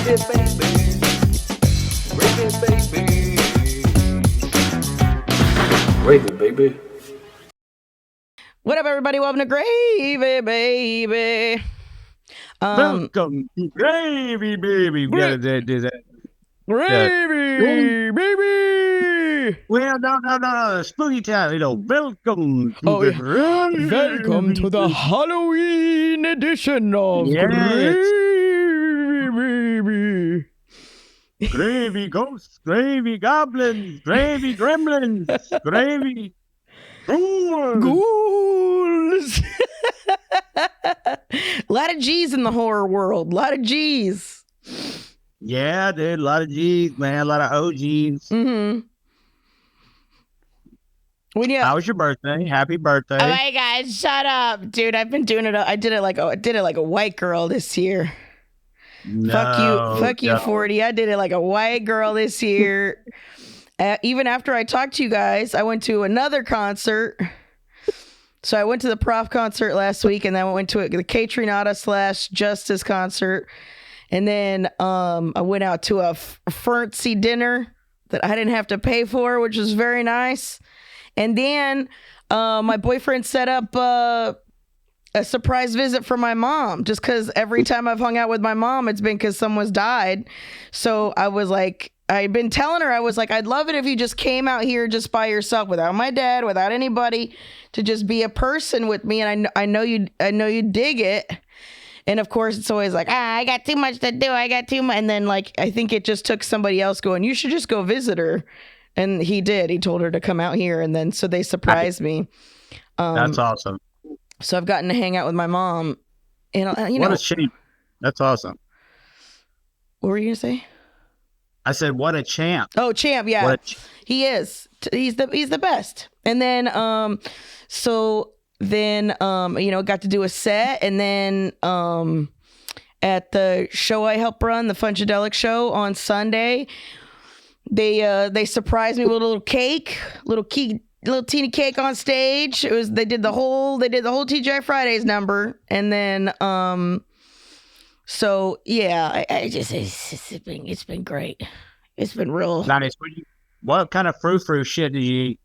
Gravy, baby. What up, everybody? Welcome to Gravy, baby. Welcome to Gravy, baby. We gotta do that. Gravy, baby. Well, no. Spooky time. Welcome to Oh, the yeah. Welcome to the Halloween edition of Yes. Gravy, baby. Gravy ghosts, gravy goblins, gravy gremlins, gravy Ghouls. A lot of G's in the horror world. A lot of G's. Yeah, dude. A lot of G's, man. A lot of OGs. Mm-hmm. How was your birthday? Happy birthday. Oh my God, shut up, dude. I've been doing it. I did it like a white girl this year. No, Fuck you, 40. I did it like a white girl this year. Even after I talked to you guys, I went to another concert. So I went to the Prof concert last week, and then I went to the Catrinata / Justice concert. And then I went out to a fancy dinner that I didn't have to pay for, which was very nice. And then my boyfriend set up a surprise visit for my mom, just because every time I've hung out with my mom, it's been because someone's died. So I was like, I'd been telling her, I was like, I'd love it if you just came out here just by yourself, without my dad, without anybody, to just be a person with me. And I know you dig it. And of course, it's always like, I got too much to do. I got too much. And then like, I think it just took somebody else going, you should just go visit her. And he did. He told her to come out here. And then, so they surprised me. That's awesome. So I've gotten to hang out with my mom. And, what a champ. That's awesome. What were you going to say? I said, what a champ. Oh, champ. Yeah, he is. He's the best. And then, got to do a set. And then, at the show I helped run, the Funkadelic show on Sunday, they surprised me with a little cake, little teeny cake on stage. They did the whole TGI Fridays number, and then so yeah, it's been great. It's been real nice. What kind of frou shit do you eat?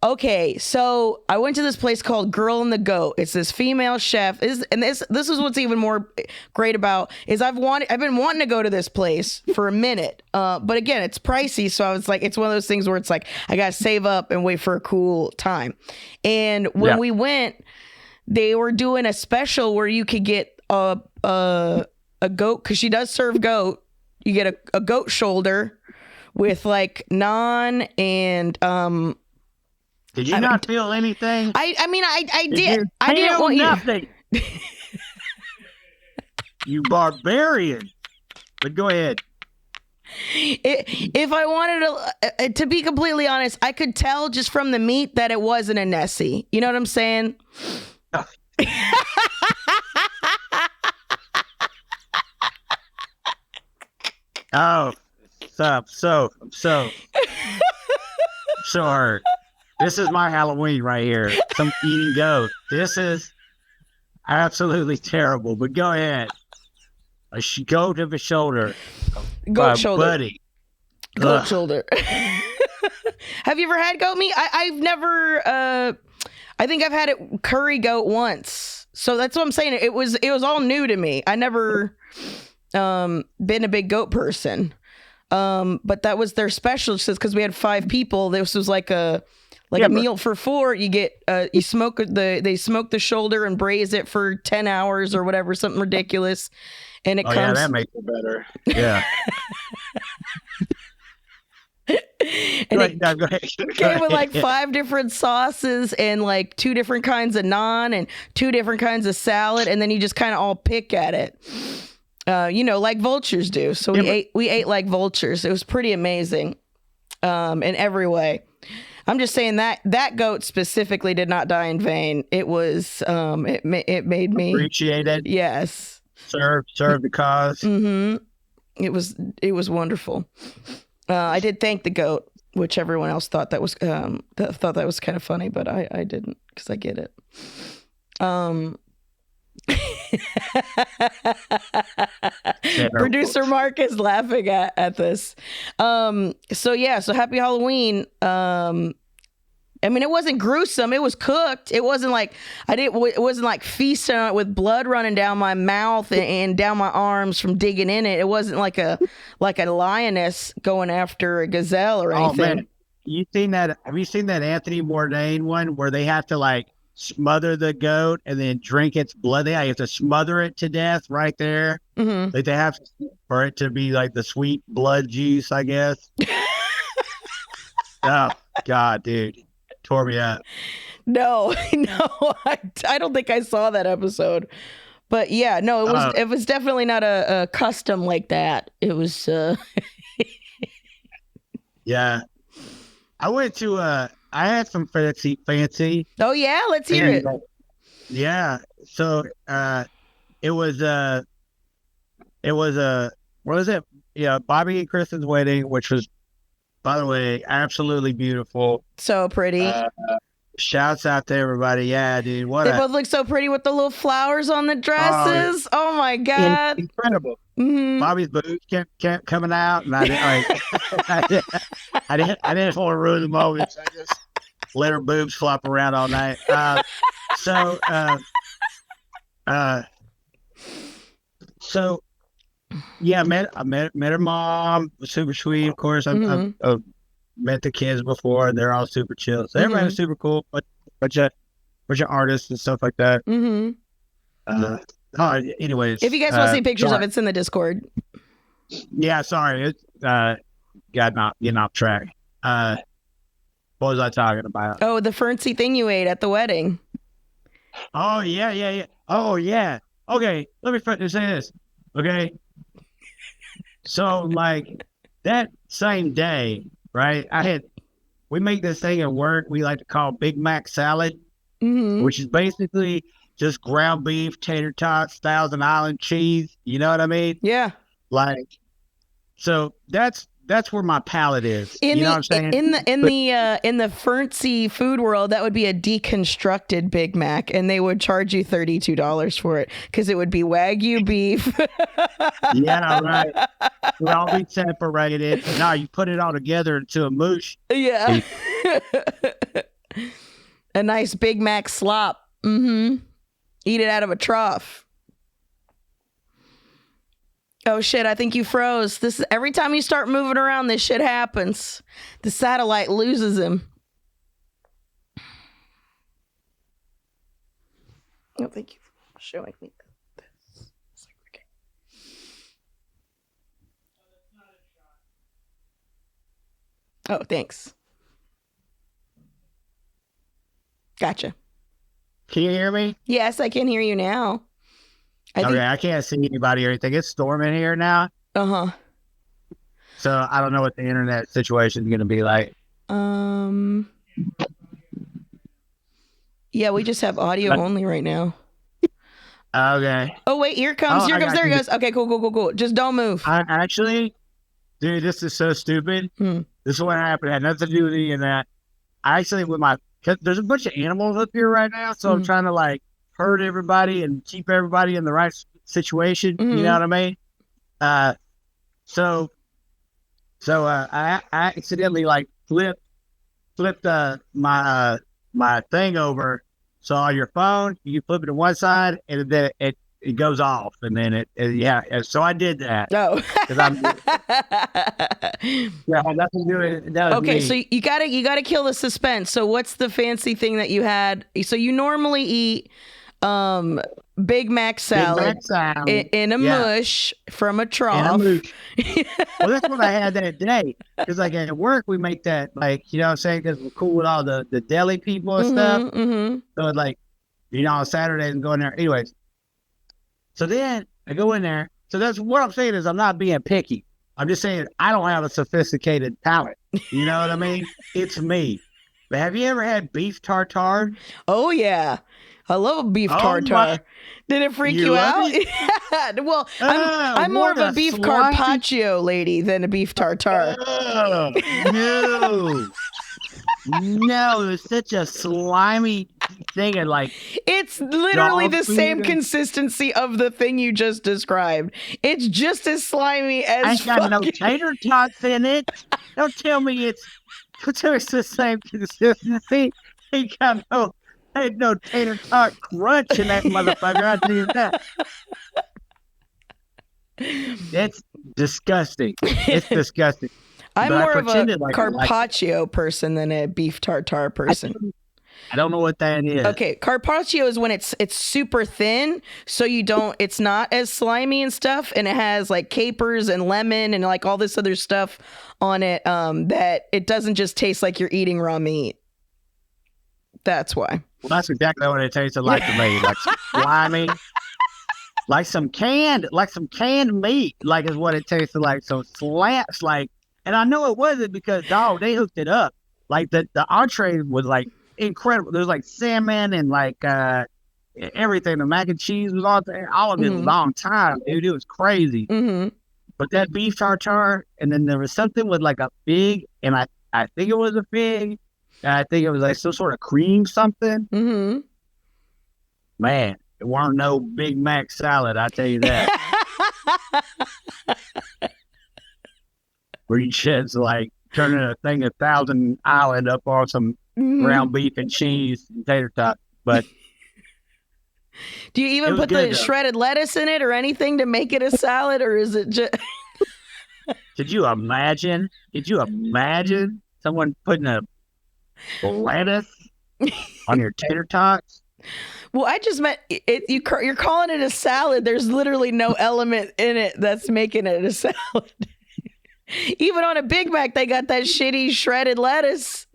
Okay, so I went to this place called Girl and the Goat. It's this female chef. This is what's even more great about is I've been wanting to go to this place for a minute. But again, it's pricey, so I was like, it's one of those things where it's like I gotta save up and wait for a cool time. And when we went, they were doing a special where you could get a goat, because she does serve goat. You get a goat shoulder with like naan and Did you not feel anything? I did. I didn't want nothing. You barbarian. But go ahead. If I wanted to be completely honest, I could tell just from the meat that it wasn't a Nessie. You know what I'm saying? Oh, so hurt. This is my Halloween right here. Some eating goat. This is absolutely terrible. But go ahead. A goat of a shoulder. Goat shoulder. Buddy. Goat shoulder. Have you ever had goat meat? I've never. I think I've had it curry goat once. So that's what I'm saying. It was all new to me. I never been a big goat person. But that was their special, just because we had 5 people. This was like a meal for 4. You get they smoke the shoulder and braise it for 10 hours or whatever, something ridiculous. And it comes. Yeah, that makes it better. Yeah. And it came with like 5 different sauces and like 2 different kinds of naan and 2 different kinds of salad, and then you just kind of all pick at it. Like vultures do. So we ate like vultures. It was pretty amazing, in every way. I'm just saying that goat specifically did not die in vain. It was, it made me appreciated. Yes. Serve the cause. Mm-hmm. It was wonderful. I did thank the goat, which everyone else thought that was kind of funny, but I didn't, because I get it. Producer Mark is laughing at this. So happy Halloween. I mean, it wasn't gruesome. It was cooked. It wasn't like it wasn't like feasting on it with blood running down my mouth and down my arms from digging in it. It wasn't like a lioness going after a gazelle or anything. Oh man, have you seen that Anthony Bourdain one where they have to like smother the goat and then drink its blood? They have to smother it to death right there. Mm-hmm. Like they have for it to be like the sweet blood juice, I guess. Oh God, dude. Tore me up. No, I don't think I saw that episode. But yeah, no, it was definitely not a custom like that. It was Yeah. I went to I had some fancy. Oh yeah, let's hear it. Yeah. So it was what was it? Yeah, Bobby and Kristen's wedding, which was, by the way, absolutely beautiful. So pretty. Shouts out to everybody. Yeah, dude. They both look so pretty with the little flowers on the dresses. Oh my God. Incredible. Mm-hmm. Bobby's boobs kept coming out, and I didn't want to ruin the moment. So I just let her boobs flop around all night. So yeah, I met her mom. Was super sweet, of course. I've met the kids before. They're all super chill. So everybody was super cool. But bunch of artists and stuff like that. Mm-hmm. Anyways, if you guys want to see pictures of it, it's in the Discord. Yeah, sorry. It's not getting off track. What was I talking about? Oh, the fancy thing you ate at the wedding. Oh yeah. Oh yeah. Okay, let me say this. Okay. So like that same day, right? We make this thing at work we like to call Big Mac salad, which is basically just ground beef, tater tots, Thousand Island cheese. You know what I mean? Yeah. Like, so that's where my palate is. You know what I'm saying? In the fancy food world, that would be a deconstructed Big Mac, and they would charge you $32 for it because it would be Wagyu beef. Yeah, right. We'll all be separated. No, you put it all together into a moosh. Yeah. A nice Big Mac slop. Mm-hmm. Eat it out of a trough. Oh shit, I think you froze. This is every time you start moving around, this shit happens. The satellite loses him. Oh, thank you for showing me this. Okay. Oh, thanks. Gotcha. Can you hear me? Yes, I can hear you now. I can't see anybody or anything. It's storming here now. Uh-huh. So I don't know what the internet situation is going to be like. Yeah, we just have audio only right now. Okay. Oh, wait, here it comes. There he goes. Okay, cool. Just don't move. Actually, dude, this is so stupid. This is what happened. It had nothing to do with any of that. I actually, cause there's a bunch of animals up here right now, so I'm trying to like herd everybody and keep everybody in the right situation. You know what I mean? So I accidentally like flipped my thing over. So on your phone, you flip it to one side and then it goes off, and then so I did that. Oh. Nothing to do with it. Okay, so you gotta kill the suspense. So what's the fancy thing that you had? So you normally eat Big Mac salad, in a mush from a trough. Well, that's what I had that day. Because like at work, we make that, like, you know what I'm saying? Because we're cool with all the deli people and stuff. So like, on Saturdays and go in there. Anyways, so then I go in there. So that's what I'm saying is I'm not being picky. I'm just saying I don't have a sophisticated palate. You know what I mean? It's me. But have you ever had beef tartare? Oh, yeah. I love a beef tartare. Did it freak you out? Well, I'm more of a beef carpaccio lady than a beef tartare. No, it's such a slimy thinking like It's literally dog the food same and- consistency of the thing you just described. It's just as slimy as ain't got no fucking- tater tots in it. Don't tell me it's the same consistency. Ain't no tater tot crunch in that motherfucker. I tell you that. It's disgusting. It's disgusting. I'm But I more of a pretended like I liked it. carpaccio person than a beef tartare person. I don't know what that is. Okay, carpaccio is when it's super thin, so it's not as slimy and stuff, and it has like capers and lemon and like all this other stuff on it, that it doesn't just taste like you're eating raw meat. That's why. Well, that's exactly what it tasted like to me. Like some slimy, like some canned meat, like is what it tasted like. So slaps, like, and I know it wasn't because dog, they hooked it up. Like the entree was like incredible. There was like salmon and like everything. The mac and cheese was all there. All of it was on time, dude. It was crazy. Mm-hmm. But that beef tartare, and then there was something with like a fig, and I think it was a fig. And I think it was like some sort of cream something. Mm-hmm. Man, it weren't no Big Mac salad, I tell you that. Where you just like turning a thing of Thousand Island up on some ground beef and cheese and tater tot. But Do you It even was put good, the though. shredded lettuce in it or anything to make it a salad, or is it just? could you imagine? Someone putting a lettuce on your tater tots? Well, I just meant you're calling it a salad. There's literally no element in it that's making it a salad. Even on a Big Mac, they got that shitty shredded lettuce.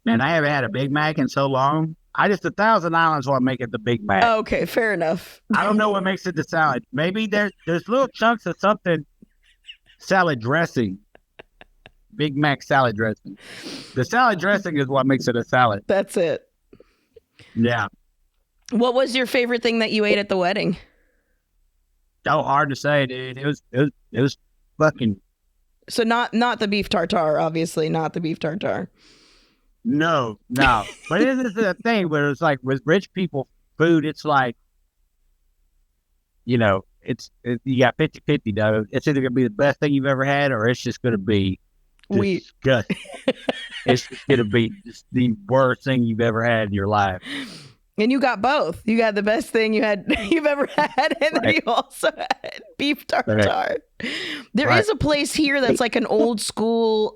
Man, I haven't had a Big Mac in so long. The Thousand Islands what make it the Big Mac. Okay, fair enough. I don't know what makes it the salad. Maybe there's little chunks of something. Salad dressing. Big Mac salad dressing. The salad dressing is what makes it a salad. That's it. Yeah. What was your favorite thing that you ate at the wedding? So hard to say, dude. It was fucking So not the beef tartare, obviously, not the beef tartare. no. But this is the thing where it's like with rich people food, it's like, you know, you got 50-50 though. It's either gonna be the best thing you've ever had or it's just gonna be disgusting. It's just gonna be just the worst thing you've ever had in your life. And you got both. You got the best thing you've ever had, and then you also had beef tartare. There is a place here that's like an old school,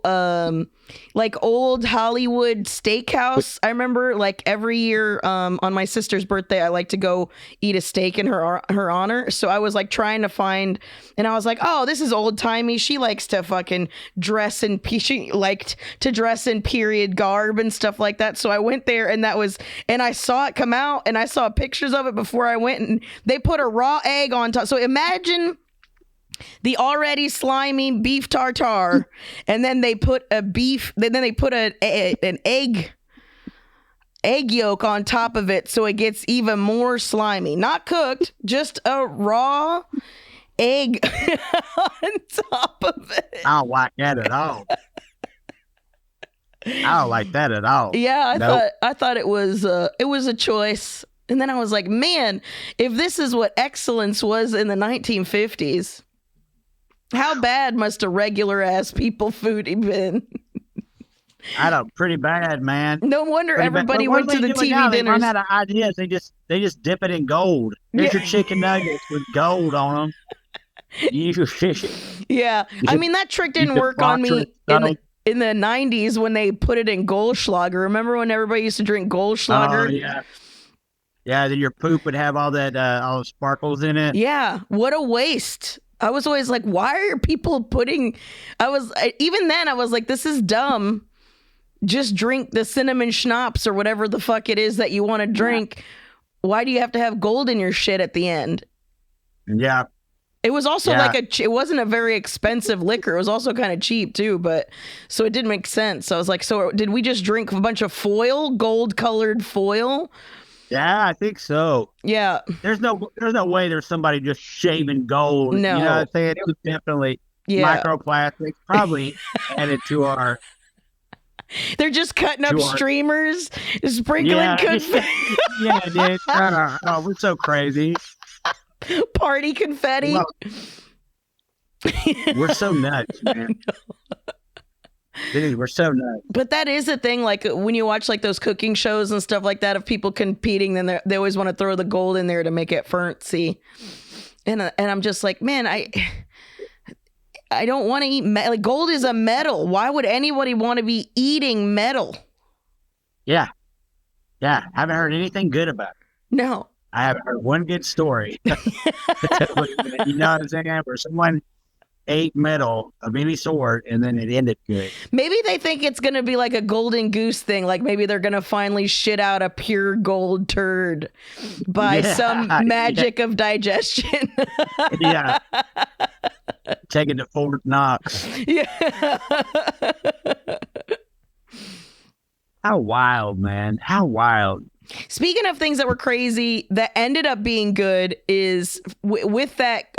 like old Hollywood steakhouse. I remember like every year on my sister's birthday, I like to go eat a steak in her honor. So I was like trying to find, and I was like, oh, this is old timey. She likes to fucking she liked to dress in period garb and stuff like that. So I went there, and I saw it come out, and I saw pictures of it before I went, and they put a raw egg on top. So imagine the already slimy beef tartare, and then they put an egg yolk on top of it, so it gets even more slimy. Not cooked, just a raw egg on top of it. I don't like that at all. I don't like that at all. Yeah, I thought it was a choice. And then I was like, man, if this is what excellence was in the 1950s, how bad must a regular ass people food have been? I don't, pretty bad, man. No wonder Pretty everybody bad. But what went to are they the doing TV now? They run dinners. out of ideas. They just dip it in gold. Here's your chicken nuggets with gold on them. Yeah, I mean that trick didn't work on me in the 90s when they put it in Goldschlager. Remember when everybody used to drink Goldschlager? Oh yeah. Yeah, then your poop would have all the sparkles in it. Yeah, what a waste. I was always like, why are people putting... Even then, I was like, this is dumb. Just drink the cinnamon schnapps or whatever the fuck it is that you want to drink. Why do you have to have gold in your shit at the end? Yeah. It was also it wasn't a very expensive liquor. It was also kind of cheap too, but so it didn't make sense. So I was like, so did we just drink a bunch of foil, gold colored foil? Yeah, I think so. Yeah. There's no way there's somebody just shaving gold. No. You know what I'm saying? It was definitely microplastics, probably added to our They're just cutting up Sure. streamers, sprinkling Yeah, confetti, yeah, dude. Oh, we're so crazy. party confetti. Well, we're so nuts, man. Dude, we're so nuts. But that is the thing, like when you watch like those cooking shows and stuff like that of people competing, then they always want to throw the gold in there to make it fancy. And I'm just like, man, I don't want to eat metal. Like, gold is a metal. Why would anybody want to be eating metal? Yeah. Yeah. Haven't heard anything good about it. No. I haven't heard one good story. You know what I'm saying? Where someone ate metal of any sort and then it ended good. Maybe they think it's going to be like a golden goose thing. Like maybe they're going to finally shit out a pure gold turd by some magic of digestion. Yeah. Take it to Fort Knox. Yeah. How wild, man. How wild. Speaking of things that were crazy that ended up being good is with that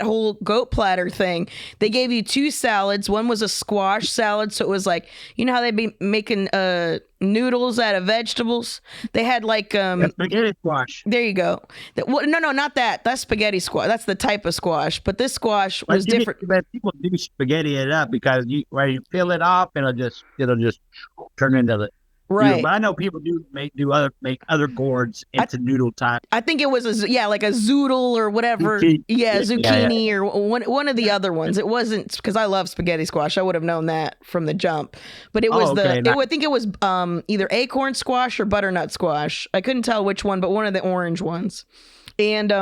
whole goat platter thing, they gave you 2 salads. One was a squash salad, so it was like, you know how they'd be making noodles out of vegetables. They had like spaghetti squash. There you go. No, not that. That's spaghetti squash. That's the type of squash. But this squash was different. But people do spaghetti it up because when you peel it off, it'll just turn into the. Right. But I know people do make other gourds into noodle type. I think it was like a zoodle or whatever. Zucchini or one of the other ones. It wasn't, because I love spaghetti squash. I would have known that from the jump. But it was I think it was either acorn squash or butternut squash. I couldn't tell which one, but one of the orange ones. And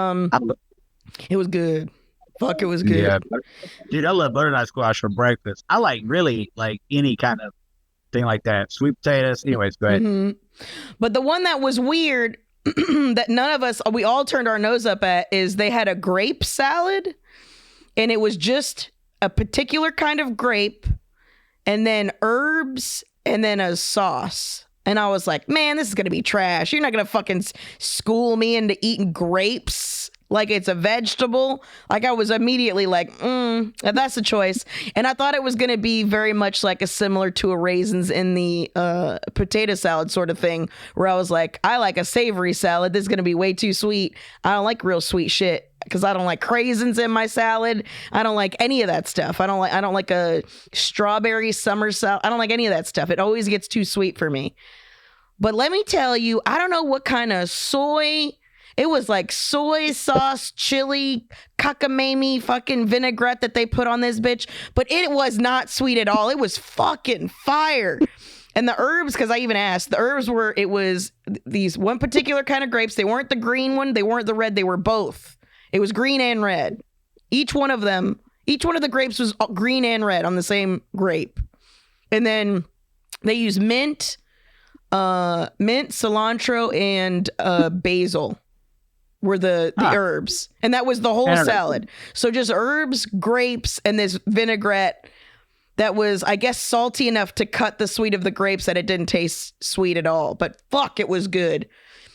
it was good. Fuck, it was good. Yeah. Dude, I love butternut squash for breakfast. I like any kind of thing like that. Sweet potatoes. Anyways, go ahead. Mm-hmm. But the one that was weird that we all turned our nose up at is they had a grape salad, and it was just a particular kind of grape and then herbs and then a sauce. And I was like, man, this is going to be trash. You're not going to fucking school me into eating grapes like it's a vegetable. Like, I was immediately like, that's a choice. And I thought it was going to be very much like similar to a raisins in the potato salad sort of thing, where I was like, I like a savory salad. This is going to be way too sweet. I don't like real sweet shit because I don't like raisins in my salad. I don't like any of that stuff. I don't like a strawberry summer salad. I don't like any of that stuff. It always gets too sweet for me. But let me tell you, I don't know what kind of soy. It was like soy sauce, chili, cockamamie fucking vinaigrette that they put on this bitch. But it was not sweet at all. It was fucking fire. And the herbs, because I even asked, the herbs it was these one particular kind of grapes. They weren't the green one. They weren't the red. They were both. It was green and red. Each one of the grapes was green and red on the same grape. And then they used mint, cilantro, and basil. Were the herbs, and that was the whole salad. So just herbs, grapes, and this vinaigrette that was, I guess, salty enough to cut the sweet of the grapes that it didn't taste sweet at all. But fuck, it was good.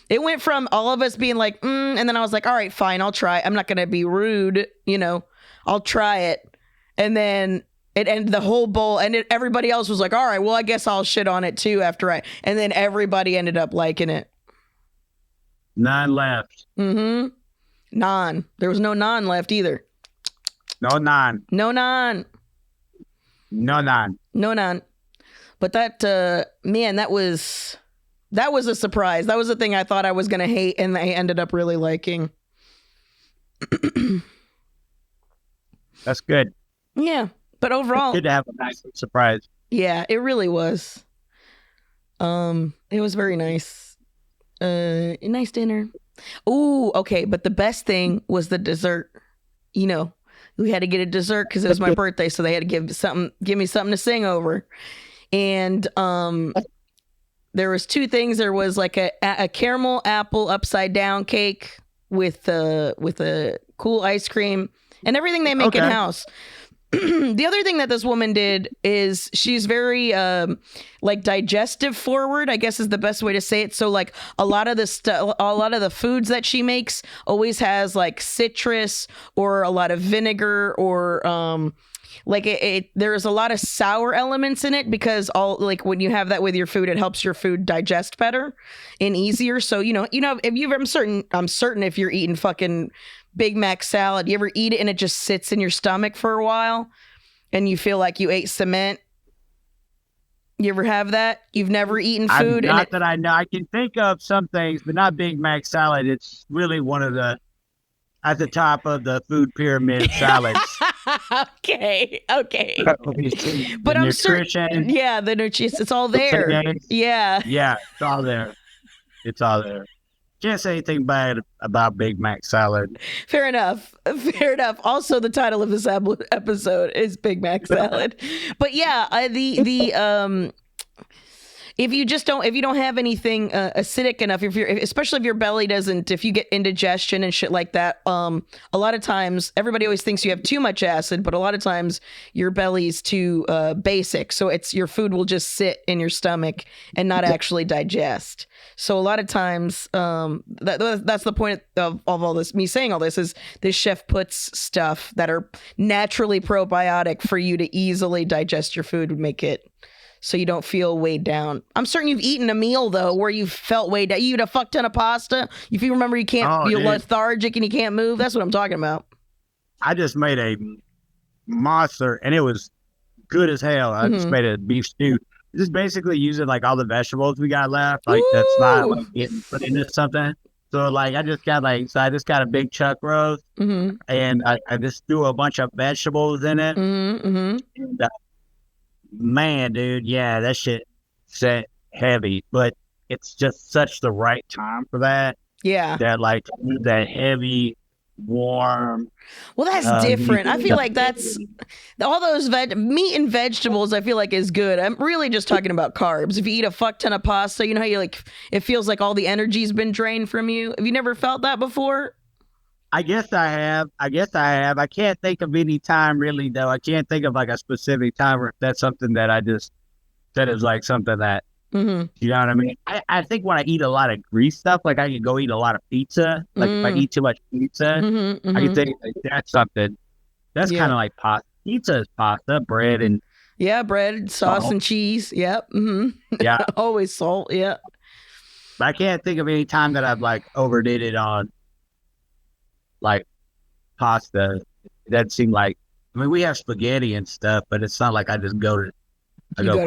It went from all of us being like, and then I was like, all right, fine, I'll try. I'm not gonna be rude, I'll try it. And then it ended the whole bowl, and everybody else was like, all right, well, I guess I'll shit on it too and then everybody ended up liking it. None left. Mm-hmm. Naan. There was no naan left either. No naan. No naan. No naan. No naan. But that, man, that was a surprise. That was the thing I thought I was going to hate, and I ended up really liking. That's good. Yeah. But overall, it's good to have a nice surprise. Yeah, it really was. It was very nice. A nice dinner. Ooh, okay. But the best thing was the dessert. We had to get a dessert because it was my birthday, so they had to give me something to sing over. And there was 2 things. There was like a caramel apple upside down cake with a cool ice cream and everything they make in house. the other thing that this woman did is she's very like digestive forward, I guess is the best way to say it. So like a lot of the foods that she makes always has like citrus or a lot of vinegar or like there's a lot of sour elements in it because all like when you have that with your food, it helps your food digest better and easier. So I'm certain if you're eating fucking Big Mac salad, you ever eat it and it just sits in your stomach for a while and you feel like you ate cement? You ever have that? You've never eaten food? Not that I know. I can think of some things, but not Big Mac salad. It's really one of the at the top of the food pyramid salads. Okay. But I'm nutrition. certain. Yeah, the nutrition. It's all there. Yeah. Yeah, it's all there. It's all there. Can't say anything bad about Big Mac salad. Fair enough. Also, the title of this episode is Big Mac salad. But yeah, if you don't have anything acidic enough, especially if your belly doesn't, if you get indigestion and shit like that, a lot of times everybody always thinks you have too much acid, but a lot of times your belly's too basic, so your food will just sit in your stomach and not actually digest. So a lot of times, that's the point of all this. Me saying all this is this chef puts stuff that are naturally probiotic for you to easily digest your food, would make it so you don't feel weighed down. I'm certain you've eaten a meal though where you felt weighed down. You eat a fuck ton of pasta. If you remember, you're lethargic and you can't move. That's what I'm talking about. I just made a monster and it was good as hell. I just made a beef stew. Just basically using like all the vegetables we got left, like that's not like getting put into something. So like I just got a big chuck roast and I just threw a bunch of vegetables in it. And, man, dude, yeah, that shit set heavy, but it's just such the right time for that. Yeah. That heavy, warm. Well, that's different. I feel like that's all those meat and vegetables. I feel like is good. I'm really just talking about carbs. If you eat a fuck ton of pasta, you know how you like it feels like all the energy's been drained from you. Have you never felt that before? I guess I have. I can't think of any time really though. I can't think of like a specific time where that's something that that is like something that you know what I mean? I think when I eat a lot of grease stuff, like I can go eat a lot of pizza. Like if I eat too much pizza, I can think like that's something. That's kind of like pasta. Pizza is pasta, bread and bread, sauce and cheese. Yep. Yeah. Always salt. Yeah. But I can't think of any time that I've like overdid it on like pasta. That seemed like we have spaghetti and stuff, but it's not like I just go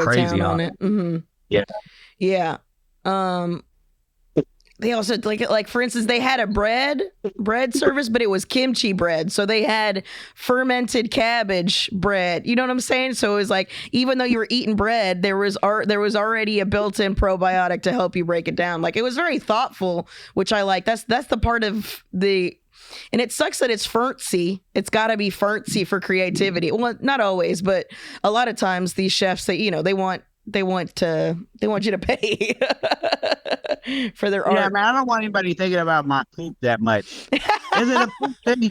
crazy on it. Yeah. They also like for instance, they had a bread service, but it was kimchi bread. So they had fermented cabbage bread. You know what I'm saying? So it was like, even though you were eating bread, there was already a built-in probiotic to help you break it down. Like it was very thoughtful, which I like. That's the part of the. And it sucks that it's fancy. It's got to be fancy for creativity. Well, not always, but a lot of times these chefs, they want you to pay for their art. Yeah, man, I don't want anybody thinking about my poop that much. Is it a poop thing?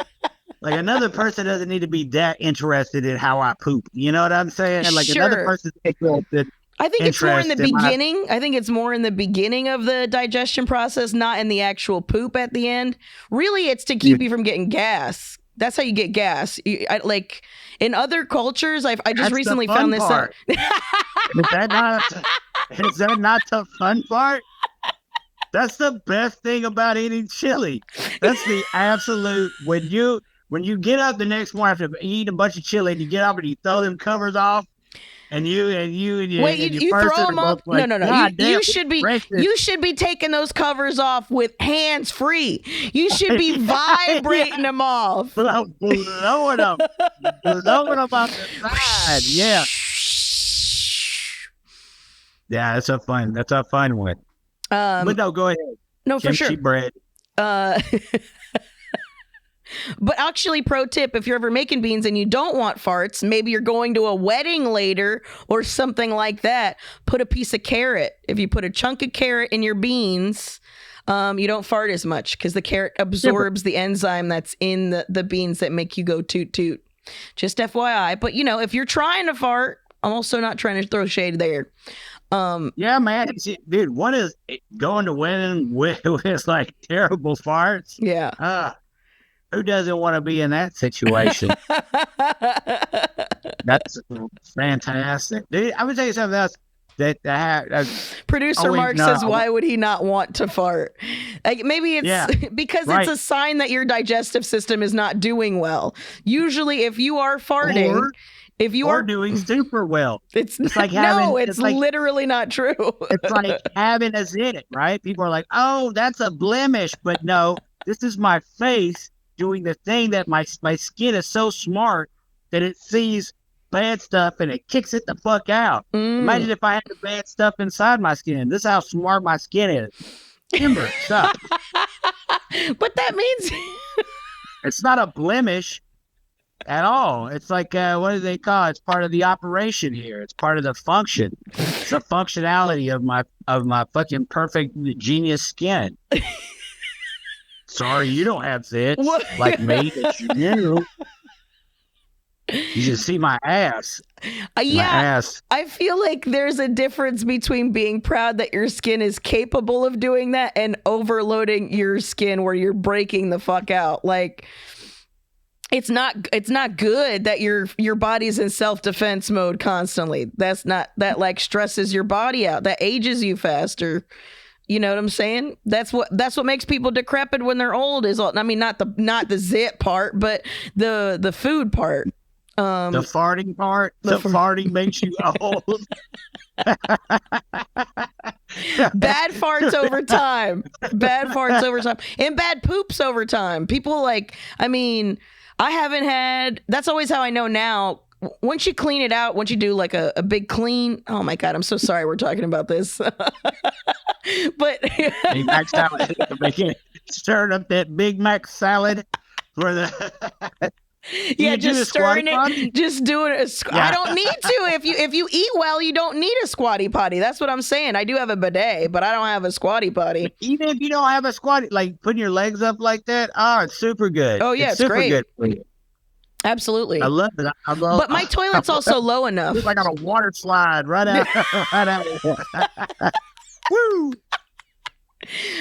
Like another person doesn't need to be that interested in how I poop. You know what I'm saying? Like another person's interested. I think it's more in the beginning. I think it's more in the beginning of the digestion process, not in the actual poop at the end. Really, it's to keep you from getting gas. That's how you get gas. Like in other cultures, I just recently found this out. Is that not the fun part? That's the best thing about eating chili. That's the absolute when you get up the next morning after eating a bunch of chili and you get up and you throw them covers off. And you throw them up. Like, no. You should be taking those covers off with hands free. You should be vibrating them off. Blowing them off the side. Yeah. Yeah, that's a fun one. But no, go ahead. No, for sure. Kimchi bread. But actually, pro tip, if you're ever making beans and you don't want farts, maybe you're going to a wedding later or something like that, put a piece of carrot. If you put a chunk of carrot in your beans, you don't fart as much because the carrot absorbs the enzyme that's in the beans that make you go toot toot. Just FYI. But, if you're trying to fart, I'm also not trying to throw shade there. Yeah, man. Dude, what is going to women with like terrible farts? Yeah. Who doesn't want to be in that situation? That's fantastic. Dude, I would tell you something else. Producer Mark says, why would he not want to fart? Like, maybe it's because it's a sign that your digestive system is not doing well. Usually, if you are farting, if you are doing super well, it's like having, it's literally not true. It's like having a zit, right? People are like, oh, that's a blemish. But no, this is my face doing the thing that my skin is so smart that it sees bad stuff and it kicks it the fuck out. Imagine if I had the bad stuff inside my skin. This is how smart my skin is. Timber stuff. But that means it's not a blemish at all. It's like, what do they call it? It's part of the operation here. It's part of the function. It's the functionality of my fucking perfect genius skin. Sorry, you don't have zits like me that you do. You should see my ass. My ass. I feel like there's a difference between being proud that your skin is capable of doing that and overloading your skin where you're breaking the fuck out. Like, it's not good that your body's in self-defense mode constantly. That like stresses your body out. That ages you faster. You know what I'm saying? That's what makes people decrepit when they're old is all, I mean, not the zit part, but the food part. The farting part. The farting makes you old. Bad farts over time. Bad farts over time. And bad poops over time. People like, I mean, I haven't had, that's always how I know now. Once you clean it out, once you do like a big clean, oh my God, I'm so sorry we're talking about this. But Big Mac salad, stirring up that Big Mac salad for the just stirring it, just doing it. I don't need to. If you eat well, you don't need a squatty potty. That's what I'm saying. I do have a bidet, but I don't have a squatty potty. Even if you don't have a squatty, like putting your legs up like that, it's super good. Oh yeah, it's super great. Good for you. Absolutely. I love it. But my toilet's also low enough. It's like on a water slide right out. Woo!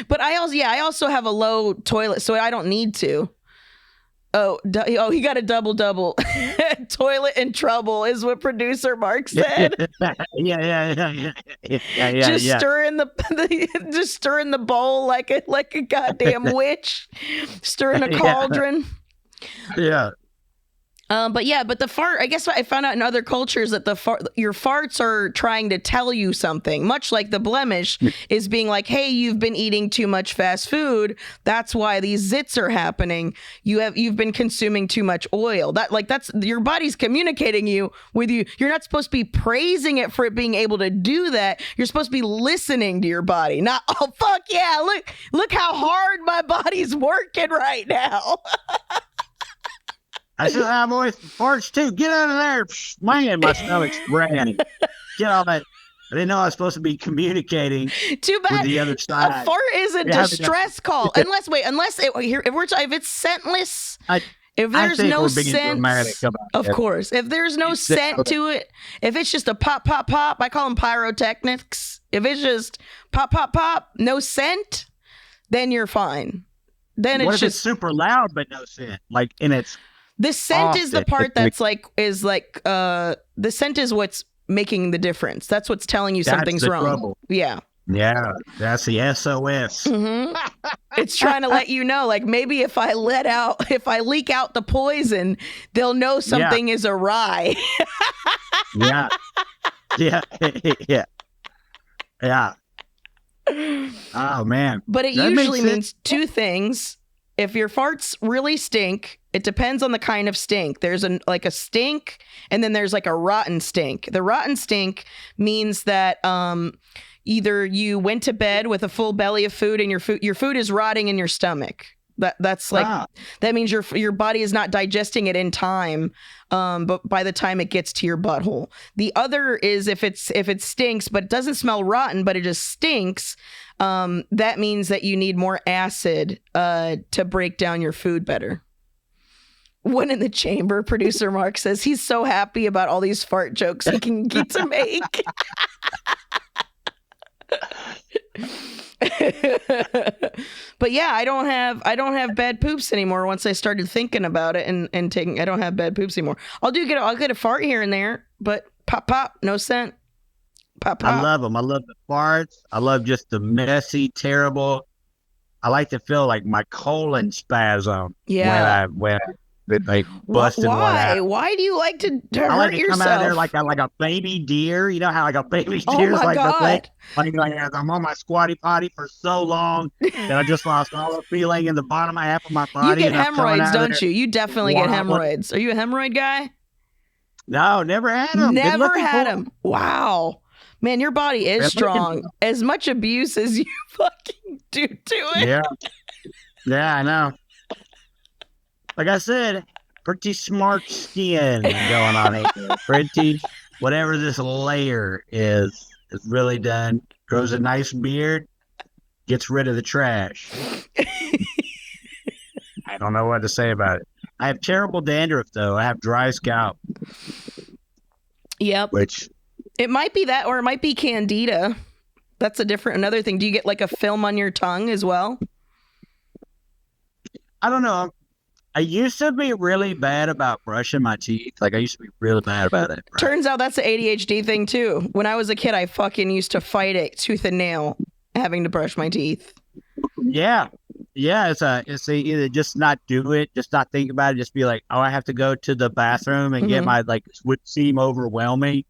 But I also have a low toilet, so I don't need to. Oh, he got a double. Toilet in trouble is what producer Mark said. Yeah. Just stirring the bowl like a goddamn witch, stirring a cauldron. Yeah. But the fart, I guess I found out in other cultures that your farts are trying to tell you something, much like the blemish is being like, hey, you've been eating too much fast food. That's why these zits are happening. You've been consuming too much oil. That's your body's communicating with you. You're not supposed to be praising it for it being able to do that. You're supposed to be listening to your body, not, oh, fuck yeah, look how hard my body's working right now. I said, I'm always farts too. Get out of there. Man, my stomach's brand. Get all that. I didn't know I was supposed to be communicating Too bad. With the other side. A fart is a distress call. Unless if it's scentless, if there's no scent, of course. If there's no scent to it, if it's just a pop, pop, pop, I call them pyrotechnics. If it's just pop, pop, pop, no scent, then you're fine. Then what if it's super loud but no scent? Like in its the scent is the part that's the scent is what's making the difference. That's what's telling you something's wrong. Trouble. Yeah. Yeah, that's the SOS. Mm-hmm. It's trying to let you know, like maybe if I leak out the poison, they'll know something is awry. Yeah. Oh man. But it usually means two things. If your farts really stink, it depends on the kind of stink. There's a stink, and then there's like a rotten stink. The rotten stink means that either you went to bed with a full belly of food and your food is rotting in your stomach. That means your body is not digesting it in time, but by the time it gets to your butthole. The other is if it stinks but it doesn't smell rotten but it just stinks, that means that you need more acid to break down your food better. One in the chamber, producer Mark says he's so happy about all these fart jokes he can get to make. But yeah, I don't have bad poops anymore. Once I started thinking about it and taking, I don't have bad poops anymore. I'll get a fart here and there, but pop, no scent. Pop. I love them. I love the farts. I love just the messy, terrible. I like to feel like my colon spasm. Yeah. When like busting one out. Why do you like to I hurt like to yourself? come out of there like a baby deer. You know how like a baby Oh deer is my like God. I'm on my squatty potty for so long that I just lost all the feeling in the bottom half of my body. You get and I'm coming hemorrhoids, out of don't there you? You definitely get wobbling. hemorrhoids. Are you a hemorrhoid guy? No, never had them. Never had them. Wow. Man, your body is strong. As much abuse as you fucking do to it. Yeah, I know. Like I said, pretty smart skin going on here. Pretty, whatever this layer is really done. Grows a nice beard, gets rid of the trash. I don't know what to say about it. I have terrible dandruff, though. I have dry scalp. Yep. Which... It might be that, or it might be candida. That's another thing. Do you get like a film on your tongue as well? I don't know. I used to be really bad about brushing my teeth. Like I used to be really bad about it. Right? Turns out that's an ADHD thing too. When I was a kid, I fucking used to fight it tooth and nail, having to brush my teeth. Yeah. It's either just not do it, just not think about it, just be like, oh, I have to go to the bathroom and get my like would seem overwhelming.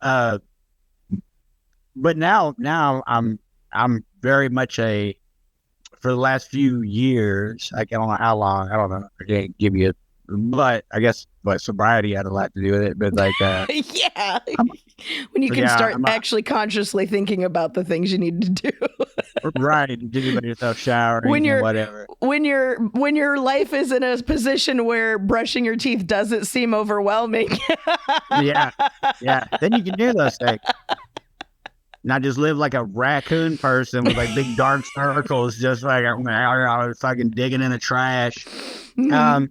But now I'm very much for the last few years, I don't know how long, I don't know, I can't give you, but I guess, sobriety had a lot to do with it, but like, yeah, when you can start actually consciously thinking about the things you need to do. Right, do by yourself, showering, whatever. When your life is in a position where brushing your teeth doesn't seem overwhelming. Yeah, then you can do those things. Not just live like a raccoon person with like big dark circles, just like I was fucking digging in the trash. But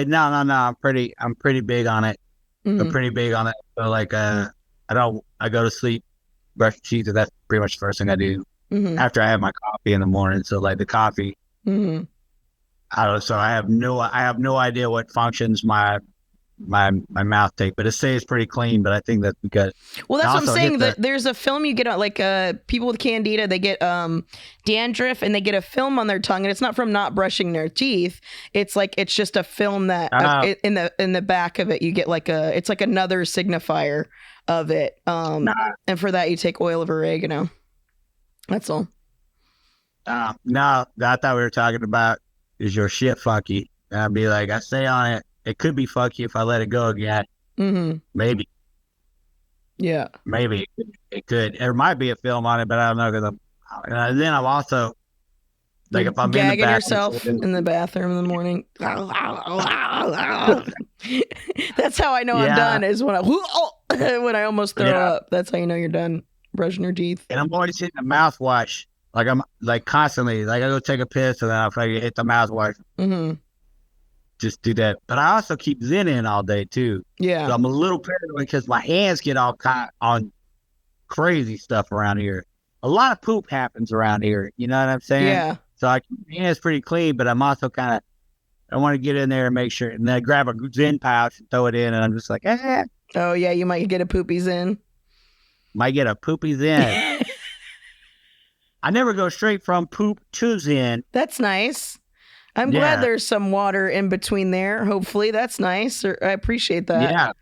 no, I'm pretty big on it. I'm pretty big on it. So like, I go to sleep, brush teeth, and that's pretty much the first thing I do after I have my coffee in the morning. So like the coffee, I don't know. So I have no idea what functions my mouth take, but it stays pretty clean. But I think that's because well, that's what I'm saying. That there's a film you get on, like people with candida, they get dandruff and they get a film on their tongue, and it's not from not brushing their teeth. It's just a film that in the back of it you get it's like another signifier of it. And for that you take oil of oregano. That's all. No, I thought we were talking about is your shit funky? And I'd be like, I stay on it. It could be funky if I let it go again. Maybe. Yeah. Maybe it could. There might be a film on it, but I don't know. Because then I'm also like, if I'm gagging in the yourself in the bathroom in the morning. That's how I know I'm done. Is when I almost throw up. That's how you know you're done brushing your teeth. And I'm always hitting the mouthwash. Like I'm like constantly. Like I go take a piss and then I'll fucking hit the mouthwash. Just do that. But I also keep Zen in all day too. Yeah. So I'm a little paranoid because my hands get all caught on crazy stuff around here. A lot of poop happens around here. You know what I'm saying? Yeah. So I keep my hands pretty clean, but I'm also kind of, I want to get in there and make sure. And then I grab a Zen pouch and throw it in, and I'm just like, Oh yeah, you might get a poopy Zen. Might get a poopy Zen. I never go straight from poop to Zen. That's nice. I'm glad there's some water in between there. Hopefully, that's nice. I appreciate that. Yeah.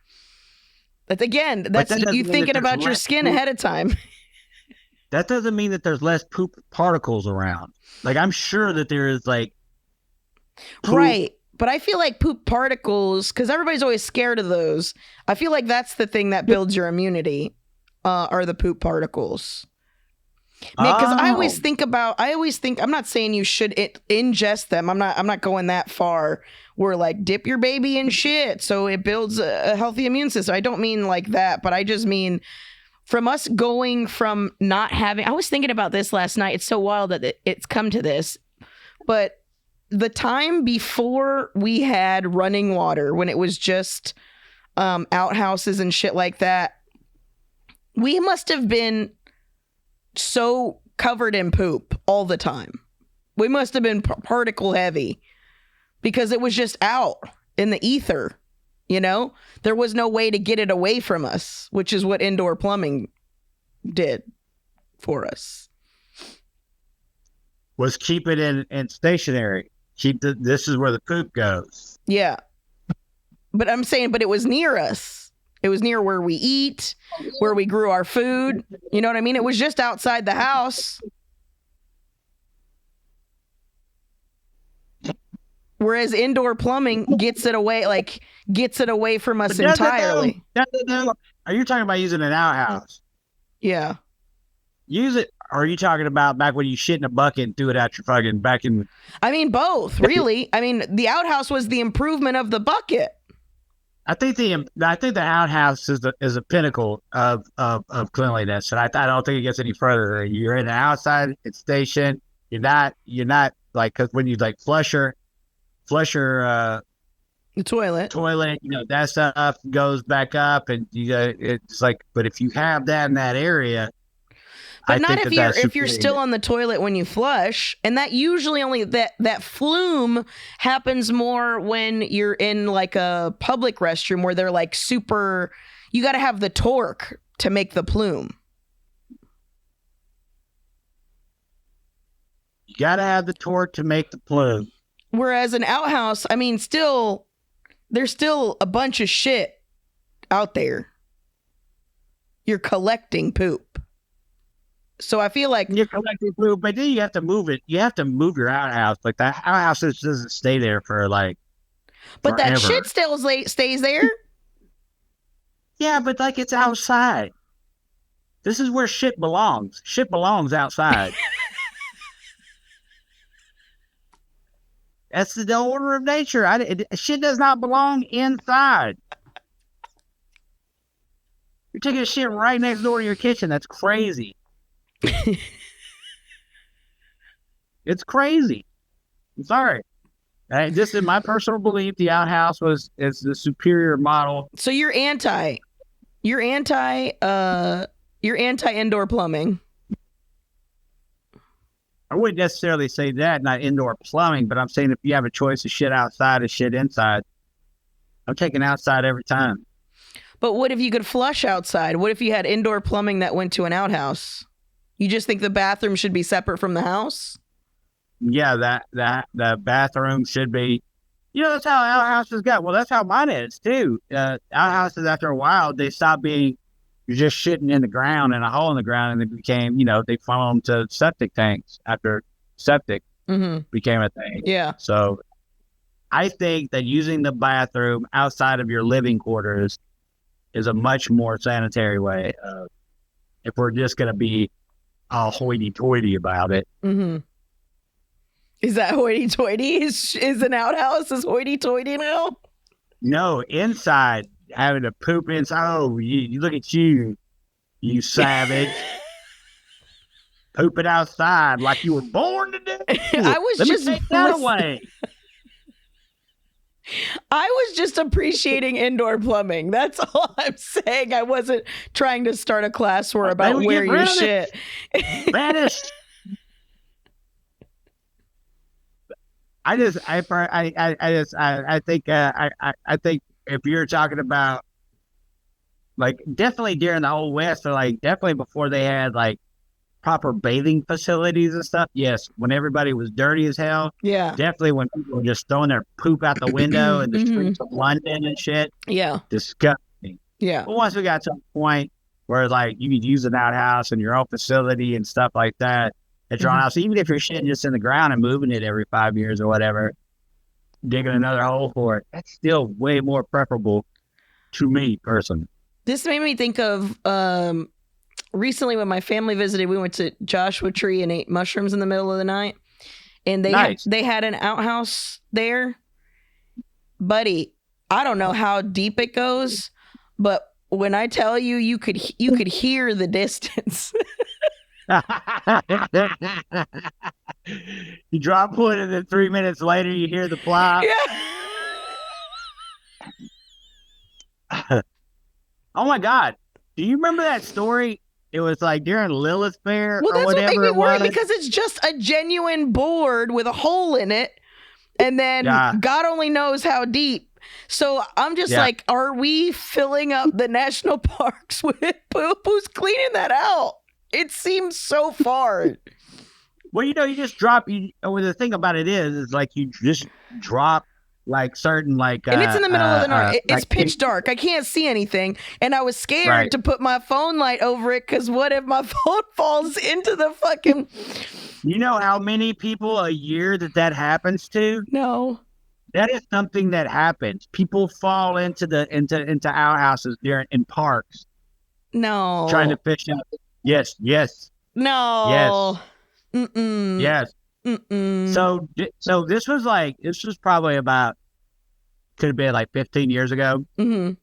But again, that's you thinking about your skin ahead of time. That doesn't mean that there's less poop particles around. Like I'm sure that there is like. Poop. Right, but I feel like poop particles, because everybody's always scared of those. I feel like that's the thing that builds your immunity, are the poop particles. Because I always think, I'm not saying you should ingest them. I'm not going that far. We're like, dip your baby in shit so it builds a healthy immune system. I don't mean like that, but I just mean from us going from not having, I was thinking about this last night. It's so wild that it's come to this, but the time before we had running water, when it was just outhouses and shit like that, we must have been so covered in poop all the time. We must have been particle heavy because it was just out in the ether, you know? There was no way to get it away from us, which is what indoor plumbing did for us. Was keep it in stationary. This is where the poop goes. Yeah. But I'm saying, but it was near us. It was near where we eat, where we grew our food. You know what I mean? It was just outside the house. Whereas indoor plumbing gets it away from us entirely. Are you talking about using an outhouse? Yeah. Use it. Or are you talking about back when you shit in a bucket and threw it out your fucking back in? I mean, both, really. I mean, the outhouse was the improvement of the bucket. I think the outhouse is a pinnacle of cleanliness, and I don't think it gets any further. You're in the outside, it's stationed. You're not like, because when you like flush your The toilet, you know, that stuff goes back up, and it's like. But if you have that in that area. But not if you're still on the toilet when you flush, and that usually only that flume happens more when you're in like a public restroom where they're like super. You got to have the torque to make the plume. You got to have the torque to make the plume. Whereas an outhouse, I mean, there's still a bunch of shit out there. You're collecting poop. So I feel like you're collecting poop, but then you have to move it. You have to move your outhouse. Like the outhouse just doesn't stay there for like. But forever. That shit still stays there. Yeah, but like it's outside. This is where shit belongs. Shit belongs outside. That's the order of nature. Shit does not belong inside. You're taking a shit right next door to your kitchen. That's crazy. It's crazy. I'm sorry. This is my personal belief. The outhouse is the superior model. So you're anti indoor plumbing. I wouldn't necessarily say that, not indoor plumbing, but I'm saying if you have a choice of shit outside or shit inside, I'm taking outside every time. But what if you could flush outside? What if you had indoor plumbing that went to an outhouse? You just think the bathroom should be separate from the house? Yeah, that the bathroom should be. You know, that's how outhouses got. Well, that's how mine is too. Outhouses, after a while, they stop being. You're just shitting in the ground in a hole in the ground, and they became. You know, they funneled them to septic tanks after septic became a thing. Yeah. So, I think that using the bathroom outside of your living quarters is a much more sanitary way. If we're just gonna be all hoity-toity about it. Mm-hmm. Is that hoity-toity? Is an outhouse is hoity-toity now? No, inside, having to poop inside. Oh, you look at you savage. Pooping outside like you were born to do. I was Let just me take that away. I was just appreciating indoor plumbing. That's all I'm saying. I wasn't trying to start a class war about where your shit. Vanished. I think if you're talking about like definitely during the old West, or like definitely before they had like proper bathing facilities and stuff. Yes, when everybody was dirty as hell. Yeah. Definitely when people were just throwing their poop out the window in the streets of London and shit. Yeah. Disgusting. Yeah. But once we got to a point where like you could use an outhouse in your own facility and stuff like that at your own house, even if you're shitting just in the ground and moving it every 5 years or whatever, digging another hole for it, that's still way more preferable to me personally. This made me think of recently when my family visited. We went to Joshua Tree and ate mushrooms in the middle of the night, and they had an outhouse there. Buddy, I don't know how deep it goes, but when I tell you, you could hear the distance. You drop one, and then 3 minutes later, you hear the plop. Yeah. Oh my God! Do you remember that story? It was like during Lilith Fair Well, or that's what made whatever me it worry was. because it's just a genuine board with a hole in it, and then Yeah. God only knows how deep. So I'm just Yeah. like, are we filling up the national parks with poop? Who's cleaning that out? It seems so far. Well, you just drop. Well, the thing about it is like you just drop like certain like. And it's in the middle of the night. It's like, pitch dark. I can't see anything. And I was scared Right. to put my phone light over it because what if my phone falls into the fucking... You know how many people a year that happens to? No. That is something that happens. People fall into outhouses there in parks No. trying to fish out. Yes. No. Yes. Mm-mm. Yes. Mm-mm. So this was probably about, could have been like 15 years ago. Mm-hmm.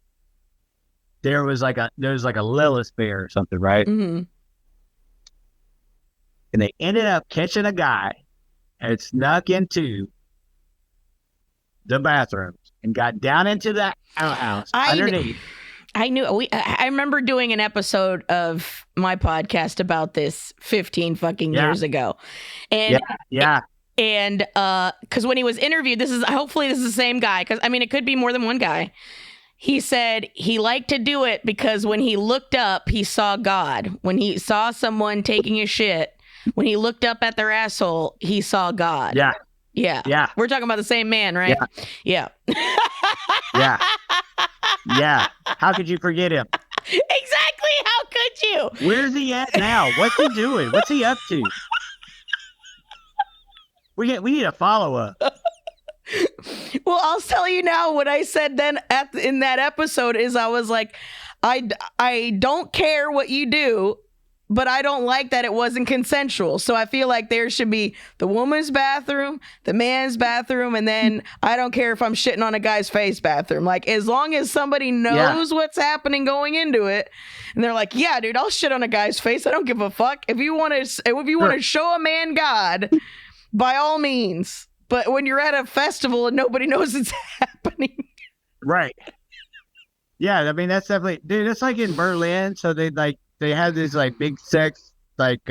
There was like a Lilith Fair or something, right? Mm-hmm. And they ended up catching a guy and snuck into the bathrooms and got down into the outhouse underneath. I remember doing an episode of my podcast about this 15 fucking years ago. And Yeah. And because when he was interviewed, hopefully this is the same guy, because I mean it could be more than one guy. He said he liked to do it because when he looked up, he saw God. When he saw someone taking a shit, when he looked up at their asshole, he saw God. Yeah. Yeah. We're talking about the same man, right? Yeah. Yeah. How could you forget him? Exactly. How could you? Where's he at now? What's he doing? What's he up to? We need a follow-up. Well, I'll tell you now what I said then in that episode is I was like, I don't care what you do, but I don't like that it wasn't consensual. So I feel like there should be the woman's bathroom, the man's bathroom, and then I don't care if I'm shitting on a guy's face bathroom. Like, as long as somebody knows what's happening going into it, and they're like, yeah, dude, I'll shit on a guy's face. I don't give a fuck. If you want to show a man God, by all means. But when you're at a festival and nobody knows it's happening. Right. Yeah, I mean, that's definitely, dude, it's like in Berlin. So they have these like big sex, like